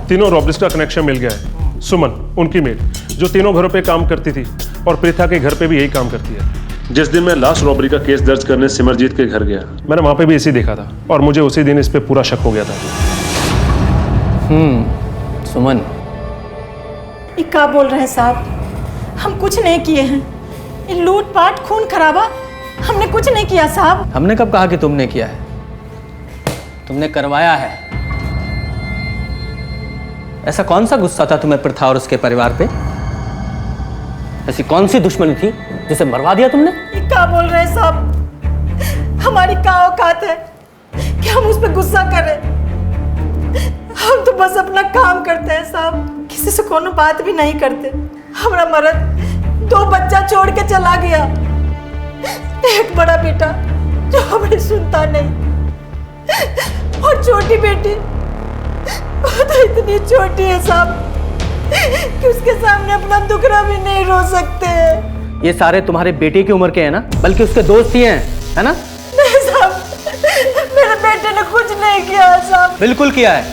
तीनों रॉबरीज का कनेक्शन मिल गया है। सुमन, उनकी मेड, जो तीनों घरों पे काम करती थी और प्रीथा के घर पे भी यही काम करती है। जिस दिन मैं लास्ट रॉबरी का केस दर्ज करने सिमरजीत के घर गया, मैंने वहां पे भी इसी देखा था और मुझे उसी दिन इस पे पूरा शक हो गया था। सुमन, ये क्या बोल रहे हैं साहब? हम कुछ नहीं किए हैं। ये लूटपाट खून खराबा हमने कुछ नहीं किया साहब। हमने कब कहा कि तुमने किया है? तुमने करवाया है। ऐसा कौन सा गुस्सा था तुम्हें प्रथा और उसके परिवार पे? ऐसी कौन सी दुश्मनी थी जिसे मरवा दिया तुमने? ये क्या बोल रहे हैं साहब? हमारी क्या औकात है कि हम उस पर गुस्सा करें? हम तो बस अपना काम करते हैं साहब, किसी से कोनो बात भी नहीं करते। हमारा मर्द 2 बच्चा छोड़ के चला गया, एक बड़ा बेटा जो हमें सुनता नहीं और छोटी बेटी वो तो इतनी छोटी है साहब कि उसके सामने अपना दुखड़ा भी नहीं रो सकते। ये सारे तुम्हारे बेटे की उम्र के हैं ना, बल्कि उसके दोस्त ही हैं, है ना? नहीं साहब, मेरे बेटे ने कुछ नहीं किया साहब। बिल्कुल किया है।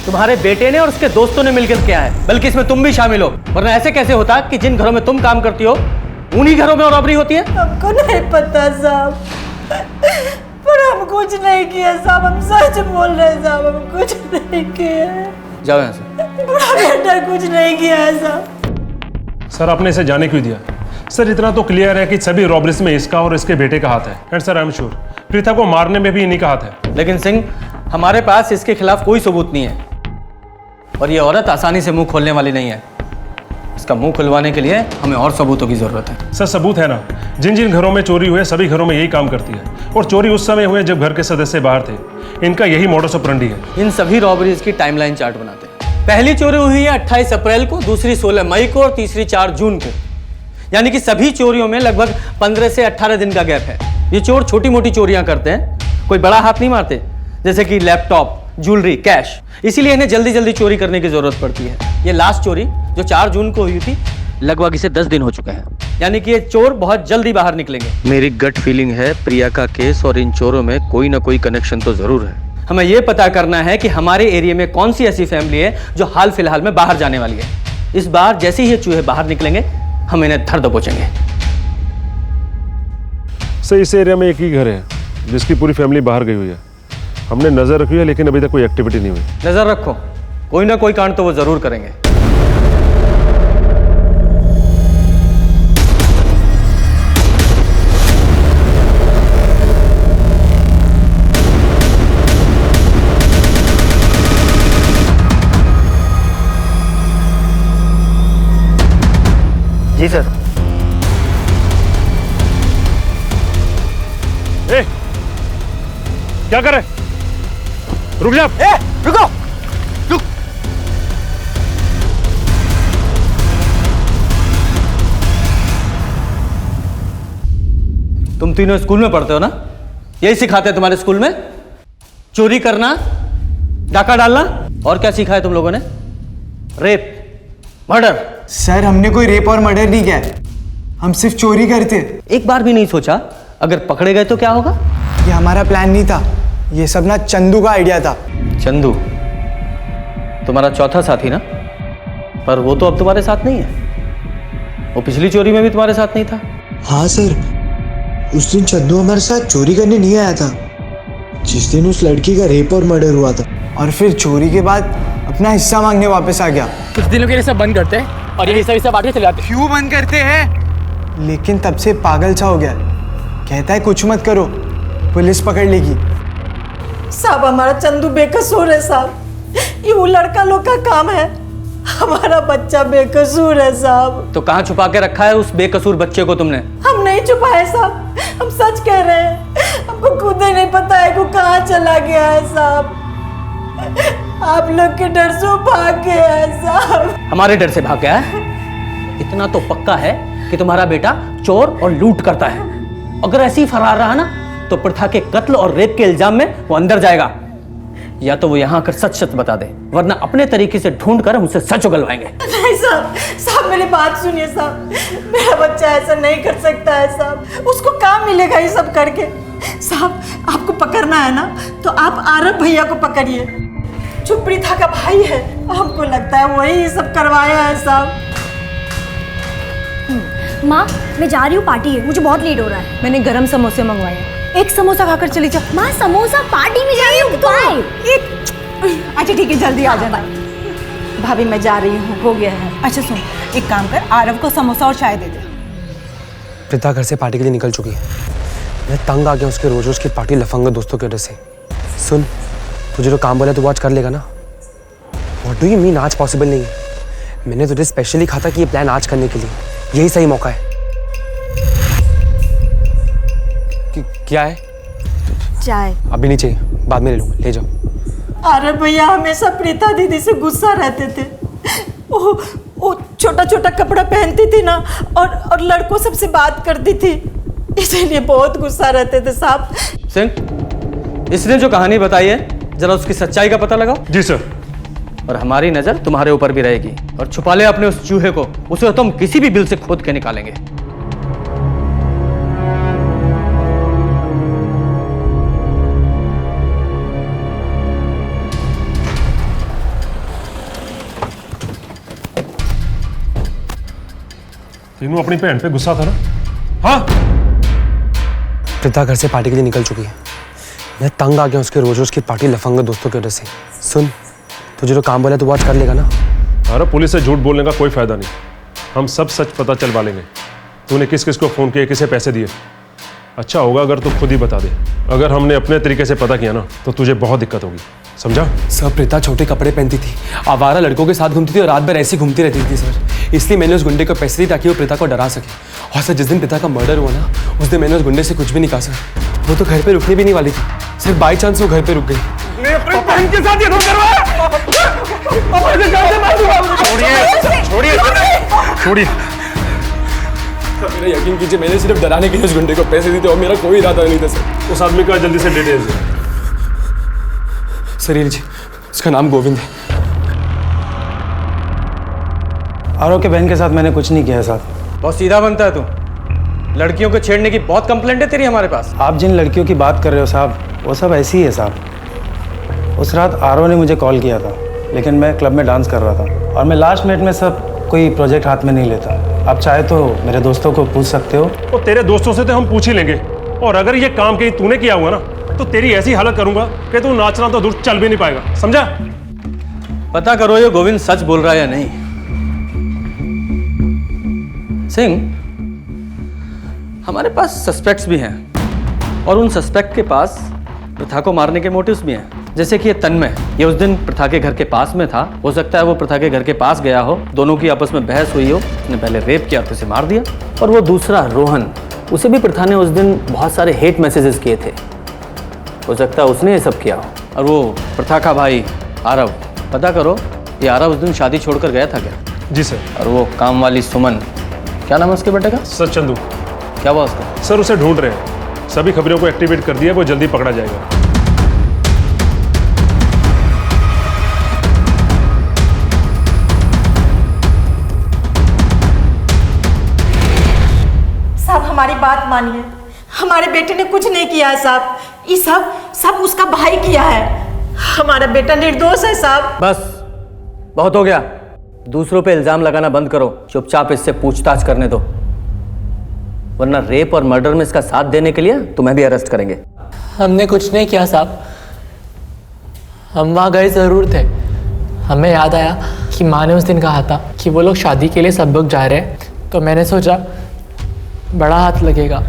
तुम्हारे बेटे ने और उसके दोस्तों ने मिलकर किया है, बल्कि इसमें तुम भी शामिल हो। वरना ऐसे कैसे होता कि जिन घरों में तुम काम करती हो उन्हीं घरों में रॉबरी होती है? हमको नहीं पता साहब, पर हम कुछ नहीं किया साहब। हम सच बोल रहे हैं साहब, हम कुछ नहीं किया। जाओ यहाँ से। बड़ा बेटा कुछ नहीं किया है साहब। सर, आपने इसे जाने क्यों दिया? सर, इतना तो क्लियर है कि सभी रॉबरीज में इसका और इसके बेटे का हाथ है। And sir, I am sure Preetha को मारने में भी इन्हीं का हाथ है। लेकिन सिंह, हमारे पास इसके खिलाफ कोई सबूत नहीं है और ये औरत आसानी से मुंह खोलने वाली नहीं है। इसका मुंह खुलवाने के लिए हमें और सबूतों की जरूरत है। सर, सबूत है ना। जिन जिन घरों में चोरी हुए सभी घरों में यही काम करती है और चोरी उस समय हुए जब घर के सदस्य बाहर थे। इनका यही मॉडस ऑपरेंडी है। इन सभी रॉबरीज की टाइमलाइन चार्ट बनाते हैं। पहली चोरी हुई है 28 अप्रैल को, दूसरी 16 मई को और तीसरी 4 जून को। यानी कि सभी चोरियों में लगभग 15 से 18 दिन का गैप है। ये चोर छोटी मोटी चोरियां करते हैं, कोई बड़ा हाथ नहीं मारते, जैसे कि लैपटॉप, ज्वेलरी, कैश। इसीलिए इन्हें जल्दी जल्दी चोरी करने की जरूरत पड़ती है। ये लास्ट चोरी जो 4 जून को हुई थी, लगभग इसे 10 दिन हो चुके हैं। यानी कि ये चोर बहुत जल्दी बाहर निकलेंगे। मेरी गट फीलिंग है प्रिया का केस और इन चोरों में कोई ना कोई कनेक्शन तो जरूर है। हमें यह पता करना है कि हमारे एरिया में कौन सी ऐसी फैमिली है जो हाल फिलहाल में बाहर जाने वाली है। इस बार जैसे ही ये चूहे बाहर निकलेंगे हम इन्हें धर दबोचेंगे। सर, इस एरिया में एक ही घर है जिसकी पूरी फैमिली बाहर गई हुई है। हमने नजर रखी है लेकिन अभी तक कोई एक्टिविटी नहीं हुई। नजर रखो, कोई ना कोई कांड तो वो जरूर करेंगे। जी सर। ए, क्या कर रहे? रुक जा। ए, रुको, रुक। तुम तीनों स्कूल में पढ़ते हो ना? यही सिखाते हैं तुम्हारे स्कूल में? चोरी करना, डाका डालना, और क्या सीखा है तुम लोगों ने? Rape, murder. सर हमने कोई रेप और मर्डर नहीं किया है, हम सिर्फ चोरी करते। एक बार भी नहीं सोचा अगर पकड़े गए तो क्या होगा? ये हमारा प्लान नहीं था, ये सब ना चंदू का आइडिया था। चंदू तुम्हारा चौथा साथी ना? पर वो तो अब तुम्हारे साथ नहीं है। वो पिछली चोरी में भी तुम्हारे साथ नहीं था। हाँ सर, उस दिन चंदू हमारे साथ चोरी करने नहीं आया था, जिस दिन उस लड़की का रेप और मर्डर हुआ था। और फिर चोरी के बाद अपना हिस्सा मांगने वापस आ गया। कुछ दिनों के लिए सब बंद करते हैं और ये हिस्सा बांट के चले जाते हैं। क्यों बंद करते हैं? लेकिन तब से पागल सा हो गया, कहता है कुछ मत करो, पुलिस पकड़ लेगी। साहब हमारा चंदू बेकसूर है साहब, ये वो लड़का लोग का काम है, हमारा बच्चा बेकसूर है साहब। तो कहाँ छुपा के रखा है उस बेकसूर बच्चे को तुमने? हम नहीं छुपाए साहब, हम सच कह रहे हैं, हमको खुद ही नहीं पता है वो कहाँ चला गया है साहब। आप लोग के डर से भाग गया है साहब। हमारे डर से भाग गया है? इतना तो पक्का है कि तुम्हारा बेटा चोर और लूट करता है। अगर ऐसे ही फरार रहा ना तो प्रथा के कत्ल और रेप के इल्जाम में वो अंदर जाएगा। या तो वो यहाँ आकर सच सच बता दे, वरना अपने तरीके से ढूंढ कर हम उससे सच उगलवाएंगे। नहीं साहब, साहब मेरी बात सुनिए साहब, मेरा बच्चा ऐसा नहीं कर सकता है साहब, उसको काम मिलेगा ये सब करके। साहब आपको पकड़ना है ना तो आप आरब भैया को पकड़िए, जो प्रीथा का भाई है, हमको लगता है वही ये सब करवाया है साहब। माँ मैं जा रही हूँ, पार्टी है, मुझे बहुत लेट हो रहा है। मैंने गरम समोसे मंगवाए हैं, एक समोसा खाकर चली जा। माँ समोसा पार्टी में जा रही हूँ, बाय। अच्छा ठीक है, जल्दी आ जाना। भाभी मैं जा रही हूँ, हो गया है। अच्छा सुन, एक काम कर, आरव को समोसा और चाय दे दे। प्रीता घर से पार्टी के लिए निकल चुकी है, मैं तंग आ गया उसके रोज रोज की पार्टी लफंगा दोस्तों की वजह से। सुन, तुझे जो काम बोला तो वो आज कर लेगा ना? व्हाट डू यू मीन आज पॉसिबल नहीं है? मैंने तुझे स्पेशली कहा था कि ये प्लान आज करने के लिए, यही सही मौका है। क्या है? चाय अभी नहीं चाहिए, बाद में ले लूंगा, ले जाओ। अरे भैया हमेशा प्रीता दीदी से गुस्सा रहते थे, वो छोटा छोटा कपड़ा पहनती थी ना, और लड़कों सबसे बात करती थी, इसीलिए बहुत गुस्सा रहते थे साहब। सिंह, इसने जो कहानी बताई है जरा उसकी सच्चाई का पता लगाओ। जी सर। और हमारी नजर तुम्हारे ऊपर भी रहेगी, और छुपा ले अपने उस चूहे को, उसे तुम किसी भी बिल से खोद के निकालेंगे। तीनों अपनी बहन पे गुस्सा था ना? हाँ। प्रीता घर से पार्टी के लिए निकल चुकी है, मैं तंग आ गया उसके रोज रोज की पार्टी लफंगा दोस्तों की वजह से। सुन, तुझे जो काम बोला तो वो आज कर लेगा ना? अरे पुलिस से झूठ बोलने का कोई फायदा नहीं, हम सब सच पता चलवा लेंगे। तूने किस किस को फोन किया, किसे पैसे दिए? अच्छा होगा अगर तू खुद ही बता दे। अगर हमने अपने तरीके से पता किया ना तो तुझे बहुत दिक्कत होगी, समझा? सर प्रीता छोटे कपड़े पहनती थी, आवारा लड़कों के साथ घूमती थी और रात भर ऐसी घूमती रहती थी सर, इसलिए मैंने उस गुंडे को पैसे दी ताकि वो प्रीता को डरा सके। और सर जिस दिन प्रीता का मर्डर हुआ ना, उस दिन मैंने उस गुंडे से कुछ भी नहीं कहा सर, वो तो घर पे रुकने भी नहीं वाली थी, सिर्फ बाई चांस वो घर पे रुक गई। छोड़िए। मेरा यकीन कीजिए, मैंने सिर्फ डराने के लिए उस गुंडे को पैसे दिए थे और मेरा कोई इरादा नहीं था सर। उस आदमी का जल्दी से डिटेल्स दे। सर ये लीजिए, उसका नाम गोविंद है। आरव के बहन के साथ मैंने कुछ नहीं किया साहब। बहुत सीधा बनता है तू, लड़कियों को छेड़ने की बहुत कंप्लेंट है तेरी हमारे पास। आप जिन लड़कियों की बात कर रहे हो साहब, वो सब ऐसी ही है साहब। उस रात आरव ने मुझे कॉल किया था, लेकिन मैं क्लब में डांस कर रहा था और मैं लास्ट मिनट में सब कोई प्रोजेक्ट हाथ में नहीं लेता। आप चाहे तो मेरे दोस्तों को पूछ सकते हो। तो तेरे दोस्तों से तो हम पूछ ही लेंगे, और अगर ये काम कहीं तूने किया हुआ ना तो तेरी ऐसी हालत करूंगा कि तू नाचना तो दूर चल भी नहीं पाएगा, समझा? पता करो ये गोविंद सच बोल रहा है या नहीं। सिंह, हमारे पास सस्पेक्ट्स भी हैं और उन सस्पेक्ट के पास प्रथा को मारने के मोटिव्स भी हैं। जैसे कि ये तन्मय, ये उस दिन प्रथा के घर के पास में था, हो सकता है वो प्रथा के घर के पास गया हो, दोनों की आपस में बहस हुई हो, उसने पहले रेप किया तो उसे मार दिया। और वो दूसरा रोहन, उसे भी प्रथा ने उस दिन बहुत सारे हेट मैसेजेस किए थे, हो सकता है उसने ये सब किया हो। और वो प्रथा का भाई आरव, पता करो ये आरव उस दिन शादी छोड़कर गया था क्या? जी सर। और वो काम वाली सुमन, क्या नाम है उसके बेटे का? सर चंदू। क्या हुआ उसका? सर उसे ढूंढ रहे हैं, सभी खबरों को एक्टिवेट कर दिया, वो जल्दी पकड़ा जाएगा। साहब हमारी बात मानिए, हमारे बेटे ने कुछ नहीं किया है साहब, ये सब उसका भाई किया है। हमारा बेटा निर्दोष है साहब। बस बहुत हो गया, दूसरों पे इल्जाम लगाना बंद करो, चुपचाप इससे पूछताछ करने दो, वरना रेप और मर्डर में इसका साथ देने के लिए तुम्हें भी अरेस्ट करेंगे। हमने कुछ नहीं किया साहब, हम वहाँ गए ज़रूर थे। हमें याद आया कि माँ ने उस दिन कहा था कि वो लोग शादी के लिए सब लोग जा रहे हैं, तो मैंने सोचा बड़ा हाथ लगेगा।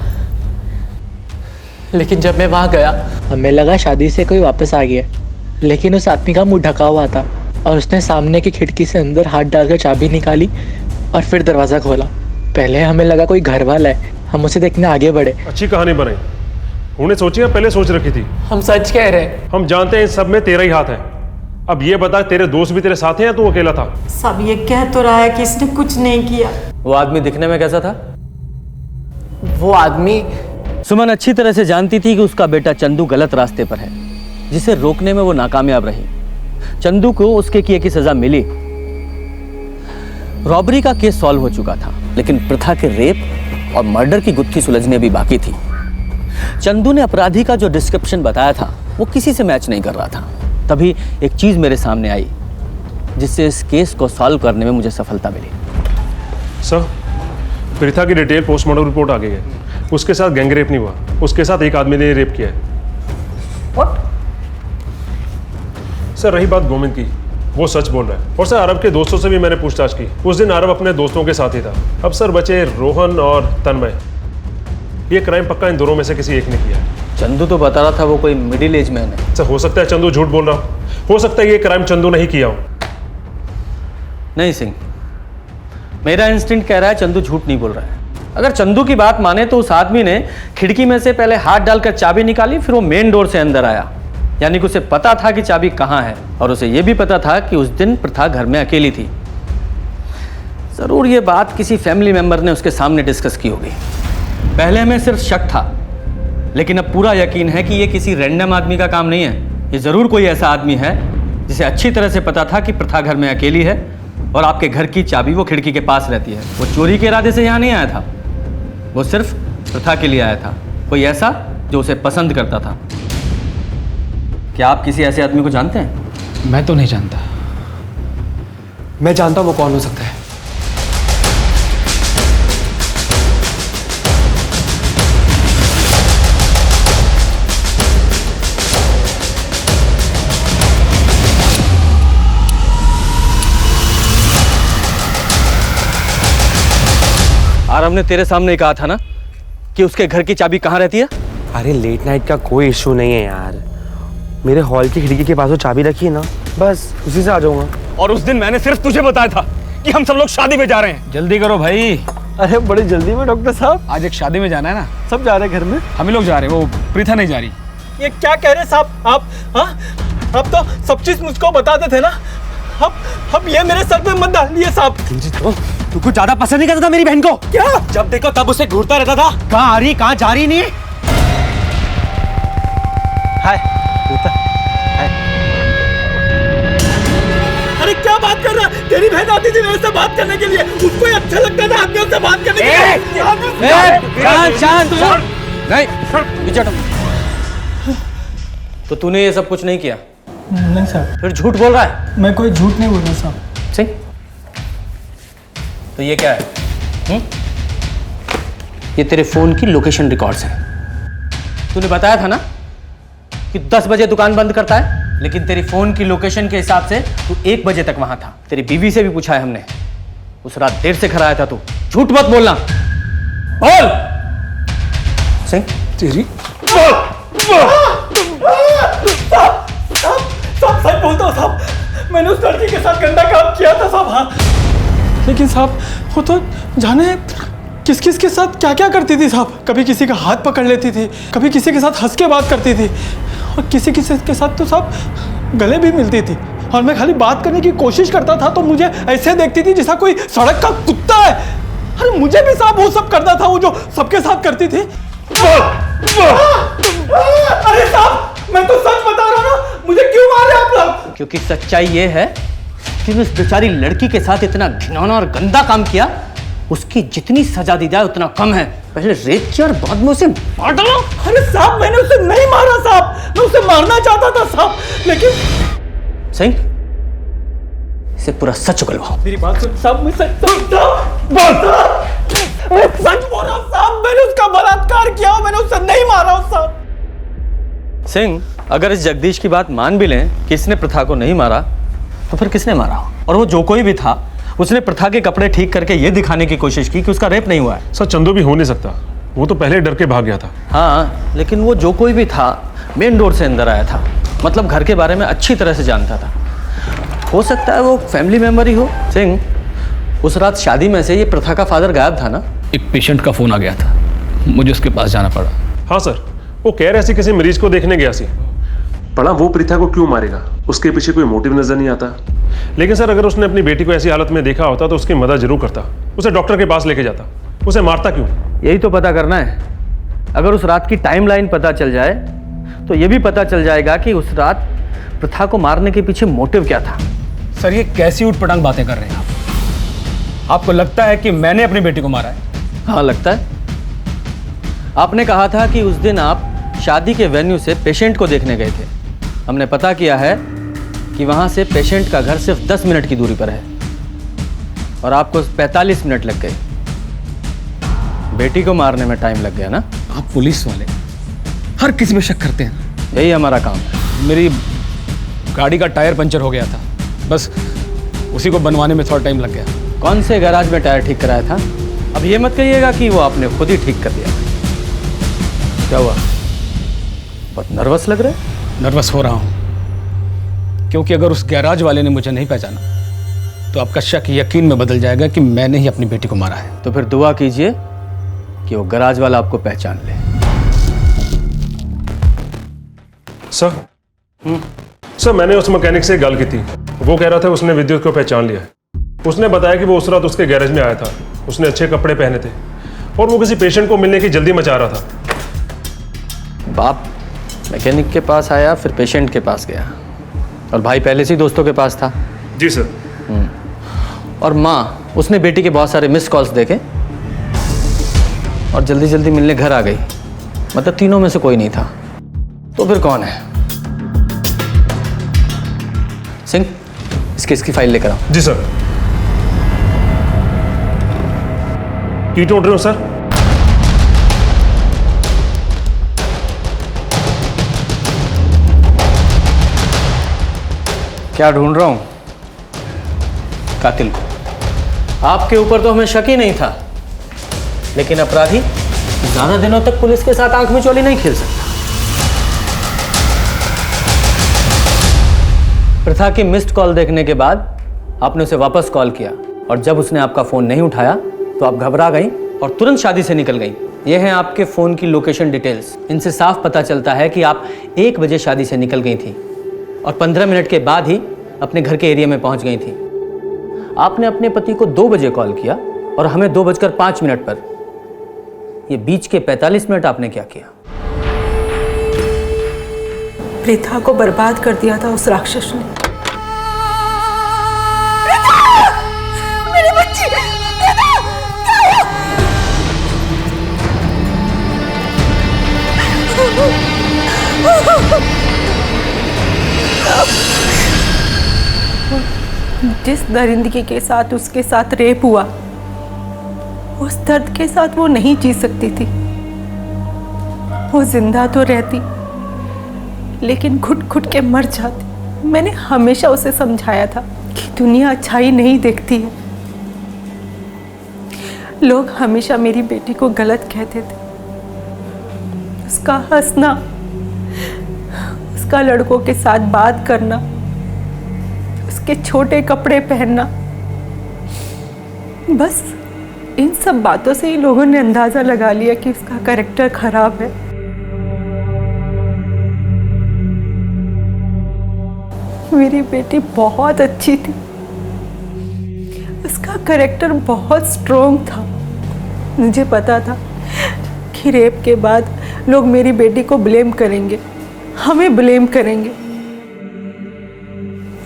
लेकिन जब मैं वहाँ गया हमें लगा शादी से कोई वापस आ गया, लेकिन उस आदमी का मुंह ढका हुआ था और उसने सामने की खिड़की से अंदर हाथ डालकर चाबी निकाली और फिर दरवाज़ा खोला। पहले हमें लगा कोई घर वाला है, हम उसे देखने आगे बढ़े। अच्छी कहानी बनाई, उन्हें सोची या पहले सोच रखी थी? हम सच कह रहे हैं। हम जानते हैं इन सब में तेरा ही हाथ है। अब ये बता, तेरे दोस्त भी तेरे साथ हैं या तू अकेला था? सब ये कह तो रहा है कि इसने कुछ नहीं किया। वो आदमी दिखने में कैसा था? वो आदमी, सुमन अच्छी तरह से जानती थी कि उसका बेटा चंदू गलत रास्ते पर है, जिसे रोकने में वो नाकामयाब रही। चंदू को उसके किए की सजा मिली, रॉबरी का केस सॉल्व हो चुका था, लेकिन प्रथा के रेप और मर्डर की गुत्थी सुलझने भी बाकी थी। चंदू ने अपराधी का जो डिस्क्रिप्शन बताया था वो किसी से मैच नहीं कर रहा था। तभी एक चीज मेरे सामने आई जिससे इस केस को सॉल्व करने में मुझे सफलता मिली। सर, प्रथा की डिटेल पोस्टमार्टम रिपोर्ट आ गई है। उसके साथ गैंग रेप नहीं हुआ, उसके साथ एक आदमी ने रेप किया है। सर रही बात गोविंद की, वो सच बोल रहा है। और सर अरब के दोस्तों से भी मैंने पूछताछ की, उस दिन अरब अपने दोस्तों के साथ ही था। अब सर बचे रोहन और तन्मय। ये क्राइम पक्का इन दोनों में से किसी एक ने किया है। चंदू तो बता रहा था वो कोई मिडिल एज मैन है। सर हो सकता है चंदू झूठ बोल रहा हो सकता है ये क्राइम चंदू नहीं किया हो। नहीं सिंह, मेरा इंस्टिंक्ट कह रहा है चंदू झूठ नहीं बोल रहा है। अगर चंदू की बात माने तो उस आदमी ने खिड़की में से पहले हाथ डालकर चाबी निकाली, फिर वो मेन डोर से अंदर आया। यानी कि उसे पता था कि चाबी कहाँ है, और उसे यह भी पता था कि उस दिन प्रथा घर में अकेली थी। जरूर ये बात किसी फैमिली मेंबर ने उसके सामने डिस्कस की होगी। पहले हमें सिर्फ शक था, लेकिन अब पूरा यकीन है कि ये किसी रैंडम आदमी का काम नहीं है। ये जरूर कोई ऐसा आदमी है जिसे अच्छी तरह से पता था कि प्रथा घर में अकेली है और आपके घर की चाबी वो खिड़की के पास रहती है। वो चोरी के इरादे से यहाँ नहीं आया था, वो सिर्फ प्रथा के लिए आया था। कोई ऐसा जो उसे पसंद करता था। क्या आप किसी ऐसे आदमी को जानते हैं? मैं तो नहीं जानता। मैं जानता हूँ वो कौन हो सकता है। आरव ने तेरे सामने कहा था ना कि उसके घर की चाबी कहाँ रहती है? अरे लेट नाइट का कोई इशू नहीं है यार, मेरे हॉल की खिड़की के पास वो चाबी रखी है ना, बस उसी से आ जाऊंगा। और उस दिन मैंने सिर्फ तुझे बताया था कि हम सब लोग शादी में जा रहे हैं। जल्दी करो भाई। अरे बड़ी जल्दी में डॉक्टर साहब, आज एक शादी में जाना है ना। सब जा रहे हैं घर में, हम ही लोग जा रहे हैं, वो प्रीथा नहीं जा रही। ये क्या कह रहे साहब आप? हाँ अब तो सब चीज मुझको बताते थे ना। अब ये मेरे सर पे मत डालिए साहब। तू कुछ ज्यादा पसंद नहीं करता था मेरी बहन को क्या? जब देखो तब उसे घूरता रहता था। कहाँ आ रही कहाँ जा रही नहीं? हाय हाय। अरे क्या बात कर रहा है? तेरी बहन आती थी मेरे से बात करने के लिए, उसको ही अच्छा लगता था आदमियों से बात करने के लिए। शांत नहीं, तो तूने ये सब कुछ नहीं किया? नहीं सर। फिर झूठ बोल रहा है? मैं कोई झूठ नहीं बोल रहा साहब। सिंह, तो ये क्या है? ये तेरे फोन की लोकेशन रिकॉर्ड्स हैं। तूने बताया था ना कि 10 बजे दुकान बंद करता है, लेकिन तेरी फोन की लोकेशन के हिसाब से तू 1 बजे तक वहां था। तेरी बीवी से भी पूछा है हमने, उस रात देर से घर आया था तू। झूठ मत बोलना, बोल। सिंह तेरी साहब सच बोलता हूँ साहब, मैंने उस लड़की के साथ गंदा काम किया था साहब। हाँ लेकिन साहब वो तो जाने किस किस के साथ क्या क्या करती थी साहब। कभी किसी का हाथ पकड़ लेती थी, कभी किसी के साथ हंस के बात करती थी, और किसी किसी के साथ तो साहब गले भी मिलती थी। और मैं खाली बात करने की कोशिश करता था तो मुझे ऐसे देखती थी जैसा कोई सड़क का कुत्ता है। अरे मुझे भी साहब वो सब करना था वो जो सबके साथ करती थी। अरे साहब, मैं तो सच बता रहा हूँ ना, मुझे क्यों मार रहे आप लोग? क्योंकि सच्चाई ये है कि उस बेचारी लड़की के साथ इतना घिनौना और गंदा काम किया, उसकी जितनी सजा दी जाए उतना कम है। पहले रेप किया और बाद में उसे मार डाला। अरे साहब, मैंने उसे नहीं मारा साहब, मैं उसे मारना चाहता था साहब, लेकिन सही इसे पूरा सच उगलवाओ। मेरी बात सुन साहब, मैं सच बोल रहा हूँ साहब, मैंने उसका बलात्कार किया, मैंने उसे नहीं मारा साहब। सिंह, अगर इस जगदीश की बात मान भी लें कि इसने प्रथा को नहीं मारा, तो फिर किसने मारा? और वो जो कोई भी था, उसने प्रथा के कपड़े ठीक करके ये दिखाने की कोशिश की कि उसका रेप नहीं हुआ है। सर, चंदू भी हो नहीं सकता, वो तो पहले डर के भाग गया था। हाँ, लेकिन वो जो कोई भी था मेन डोर से अंदर आया था, मतलब घर के बारे में अच्छी तरह से जानता था। हो सकता है वो फैमिली मेंबर ही हो। सिंह, उस रात शादी में से ये प्रथा का फादर गायब था ना? एक पेशेंट का फोन आ गया था, मुझे उसके पास जाना पड़ा। हाँ सर, वो कह रहे थे किसी मरीज को देखने गया सी। पड़ा वो प्रीथा को क्यों मारेगा, उसके पीछे कोई मोटिव नजर नहीं आता। लेकिन सर, अगर उसने अपनी बेटी को ऐसी हालत में देखा होता तो उसकी मदद जरूर करता, उसे डॉक्टर के पास लेके जाता, उसे मारता क्यों? यही तो पता करना है। अगर उस रात की टाइमलाइन पता चल जाए तो ये भी पता चल जाएगा कि उस रात प्रथा को मारने के पीछे मोटिव क्या था। सर, ये कैसी उठपटांग बातें कर रहे हैं आप? आपको लगता है कि मैंने अपनी बेटी को मारा है? हाँ, लगता है। आपने कहा था कि उस दिन आप शादी के वेन्यू से पेशेंट को देखने गए थे। हमने पता किया है कि वहां से पेशेंट का घर सिर्फ 10 मिनट की दूरी पर है और आपको 45 मिनट लग गए। बेटी को मारने में टाइम लग गया ना? आप पुलिस वाले हर किसी पे शक करते हैं। यही हमारा काम है। मेरी गाड़ी का टायर पंचर हो गया था, बस उसी को बनवाने में थोड़ा टाइम लग गया। कौन से गैराज में टायर ठीक कराया था? अब ये मत कहिएगा कि वो आपने खुद ही ठीक कर दिया। क्या हुआ, बहुत नर्वस लग रहे? नर्वस हो रहा हूँ क्योंकि अगर उस गैराज वाले ने मुझे नहीं पहचाना तो आपका शक यकीन में बदल जाएगा कि मैंने ही अपनी बेटी को मारा है। तो फिर दुआ कीजिए कि वो गैराज वाला आपको पहचान ले। सर, मैंने उस मैकेनिक से गल की थी, वो कह रहा था उसने विद्युत को पहचान लिया है। उसने बताया कि वो उस रात उसके गैरेज में आया था, उसने अच्छे कपड़े पहने थे और वो किसी पेशेंट को मिलने की जल्दी मचा रहा था। बाप मैकेनिक के पास आया, फिर पेशेंट के पास गया, और भाई पहले से ही दोस्तों के पास था। जी सर। और माँ, उसने बेटी के बहुत सारे मिस कॉल्स देखे और जल्दी जल्दी मिलने घर आ गई। मतलब तीनों में से कोई नहीं था। तो फिर कौन है? सिंह, इस केस की फाइल लेकर आओ। जी सर। की ढूंढ रहे हो सर? क्या ढूंढ रहा हूं? कातिल को। आपके ऊपर तो हमें शक ही नहीं था, लेकिन अपराधी ज्यादा दिनों तक पुलिस के साथ आंख मिचौली नहीं खेल सकता। प्रथा की मिस्ड कॉल देखने के बाद आपने उसे वापस कॉल किया, और जब उसने आपका फोन नहीं उठाया तो आप घबरा गई और तुरंत शादी से निकल गई। ये हैं आपके फोन की लोकेशन डिटेल्स। इनसे साफ पता चलता है कि आप 1 बजे शादी से निकल गई थी और 15 मिनट के बाद ही अपने घर के एरिया में पहुंच गई थी। आपने अपने पति को 2 बजे कॉल किया और हमें 2:05 पर। ये बीच के 45 मिनट आपने क्या किया? प्रीथा को बर्बाद कर दिया था उस राक्षस ने। मेरी बच्ची, जिस दरिंदगी के साथ उसके साथ रेप हुआ, उस दर्द के साथ वो नहीं जी सकती थी। वो जिंदा तो रहती, लेकिन घुट घुट के मर जाती। मैंने हमेशा उसे समझाया था कि दुनिया अच्छाई नहीं देखती है। लोग हमेशा मेरी बेटी को गलत कहते थे। उसका हंसना, उसका लड़कों के साथ बात करना, उसके छोटे कपड़े पहनना, बस इन सब बातों से ही लोगों ने अंदाजा लगा लिया कि उसका कैरेक्टर खराब है। मेरी बेटी बहुत अच्छी थी, उसका कैरेक्टर बहुत स्ट्रॉन्ग था। मुझे पता था कि रेप के बाद लोग मेरी बेटी को ब्लेम करेंगे, हमें ब्लेम करेंगे।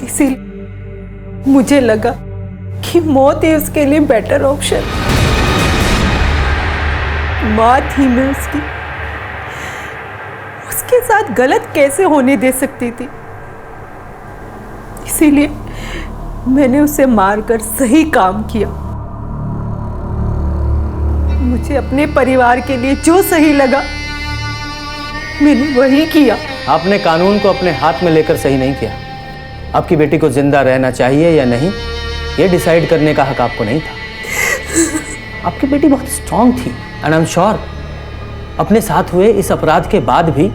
इसीलिए मुझे लगा कि मौत ही उसके लिए बेटर ऑप्शन। माँ थी मैं उसकी, उसके साथ गलत कैसे होने दे सकती थी। इसीलिए मैंने उसे मारकर सही काम किया। मुझे अपने परिवार के लिए जो सही लगा मैंने वही किया। आपने कानून को अपने हाथ में लेकर सही नहीं किया। आपकी बेटी को जिंदा रहना चाहिए या नहीं, ये डिसाइड करने का हक आपको नहीं था। आपकी बेटी बहुत स्ट्रांग थी एंड आई एम श्योर अपने साथ हुए इस अपराध के बाद भी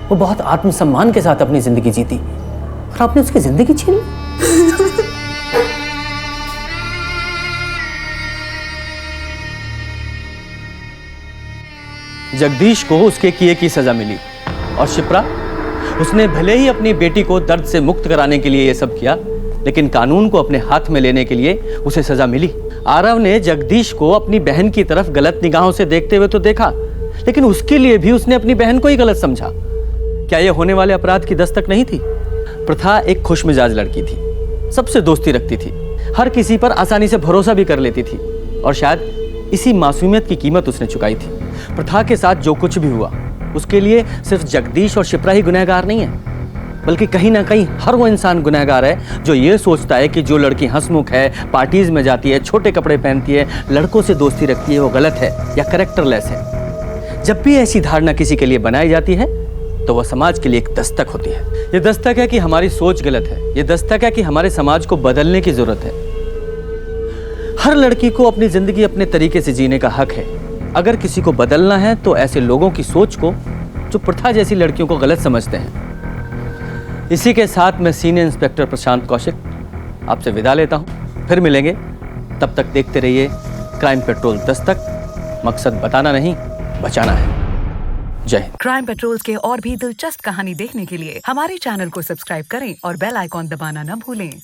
वो बहुत आत्मसम्मान के साथ अपनी जिंदगी जीती, और आपने उसकी जिंदगी छीन ली। जगदीश को उसके किए की सजा मिली, और शिप्रा, उसने भले ही अपनी बेटी को दर्द से मुक्त कराने के लिए ये सब किया, लेकिन कानून को अपने हाथ में लेने के लिए उसे सजा मिली। आरव ने जगदीश को अपनी बहन की तरफ गलत निगाहों से देखते हुए तो देखा, लेकिन उसके लिए भी उसने अपनी बहन को ही गलत समझा। क्या यह होने वाले अपराध की दस्तक नहीं थी? प्रथा एक खुशमिजाज लड़की थी, सबसे दोस्ती रखती थी, हर किसी पर आसानी से भरोसा भी कर लेती थी, और शायद इसी मासूमियत की कीमत उसने चुकाई थी। प्रथा के साथ जो कुछ भी हुआ उसके लिए सिर्फ जगदीश और शिप्रा ही गुनहगार नहीं है, बल्कि कहीं ना कहीं हर वो इंसान गुनहगार है जो ये सोचता है कि जो लड़की हंसमुख है, पार्टीज में जाती है, छोटे कपड़े पहनती है, लड़कों से दोस्ती रखती है, वो गलत है या कैरेक्टरलेस है। जब भी ऐसी धारणा किसी के लिए बनाई जाती है तो वह समाज के लिए एक दस्तक होती है। ये दस्तक है कि हमारी सोच गलत है, ये दस्तक है कि हमारे समाज को बदलने की जरूरत है। हर लड़की को अपनी जिंदगी अपने तरीके से जीने का हक है। अगर किसी को बदलना है तो ऐसे लोगों की सोच को जो प्रथा जैसी लड़कियों को गलत समझते हैं। इसी के साथ मैं सीनियर इंस्पेक्टर प्रशांत कौशिक आपसे विदा लेता हूं। फिर मिलेंगे, तब तक देखते रहिए क्राइम पेट्रोल दस्तक। मकसद बताना नहीं, बचाना है। जय हिंद। क्राइम पेट्रोल के और भी दिलचस्प कहानी देखने के लिए हमारे चैनल को सब्सक्राइब करें और बेल आइकॉन दबाना न भूलें।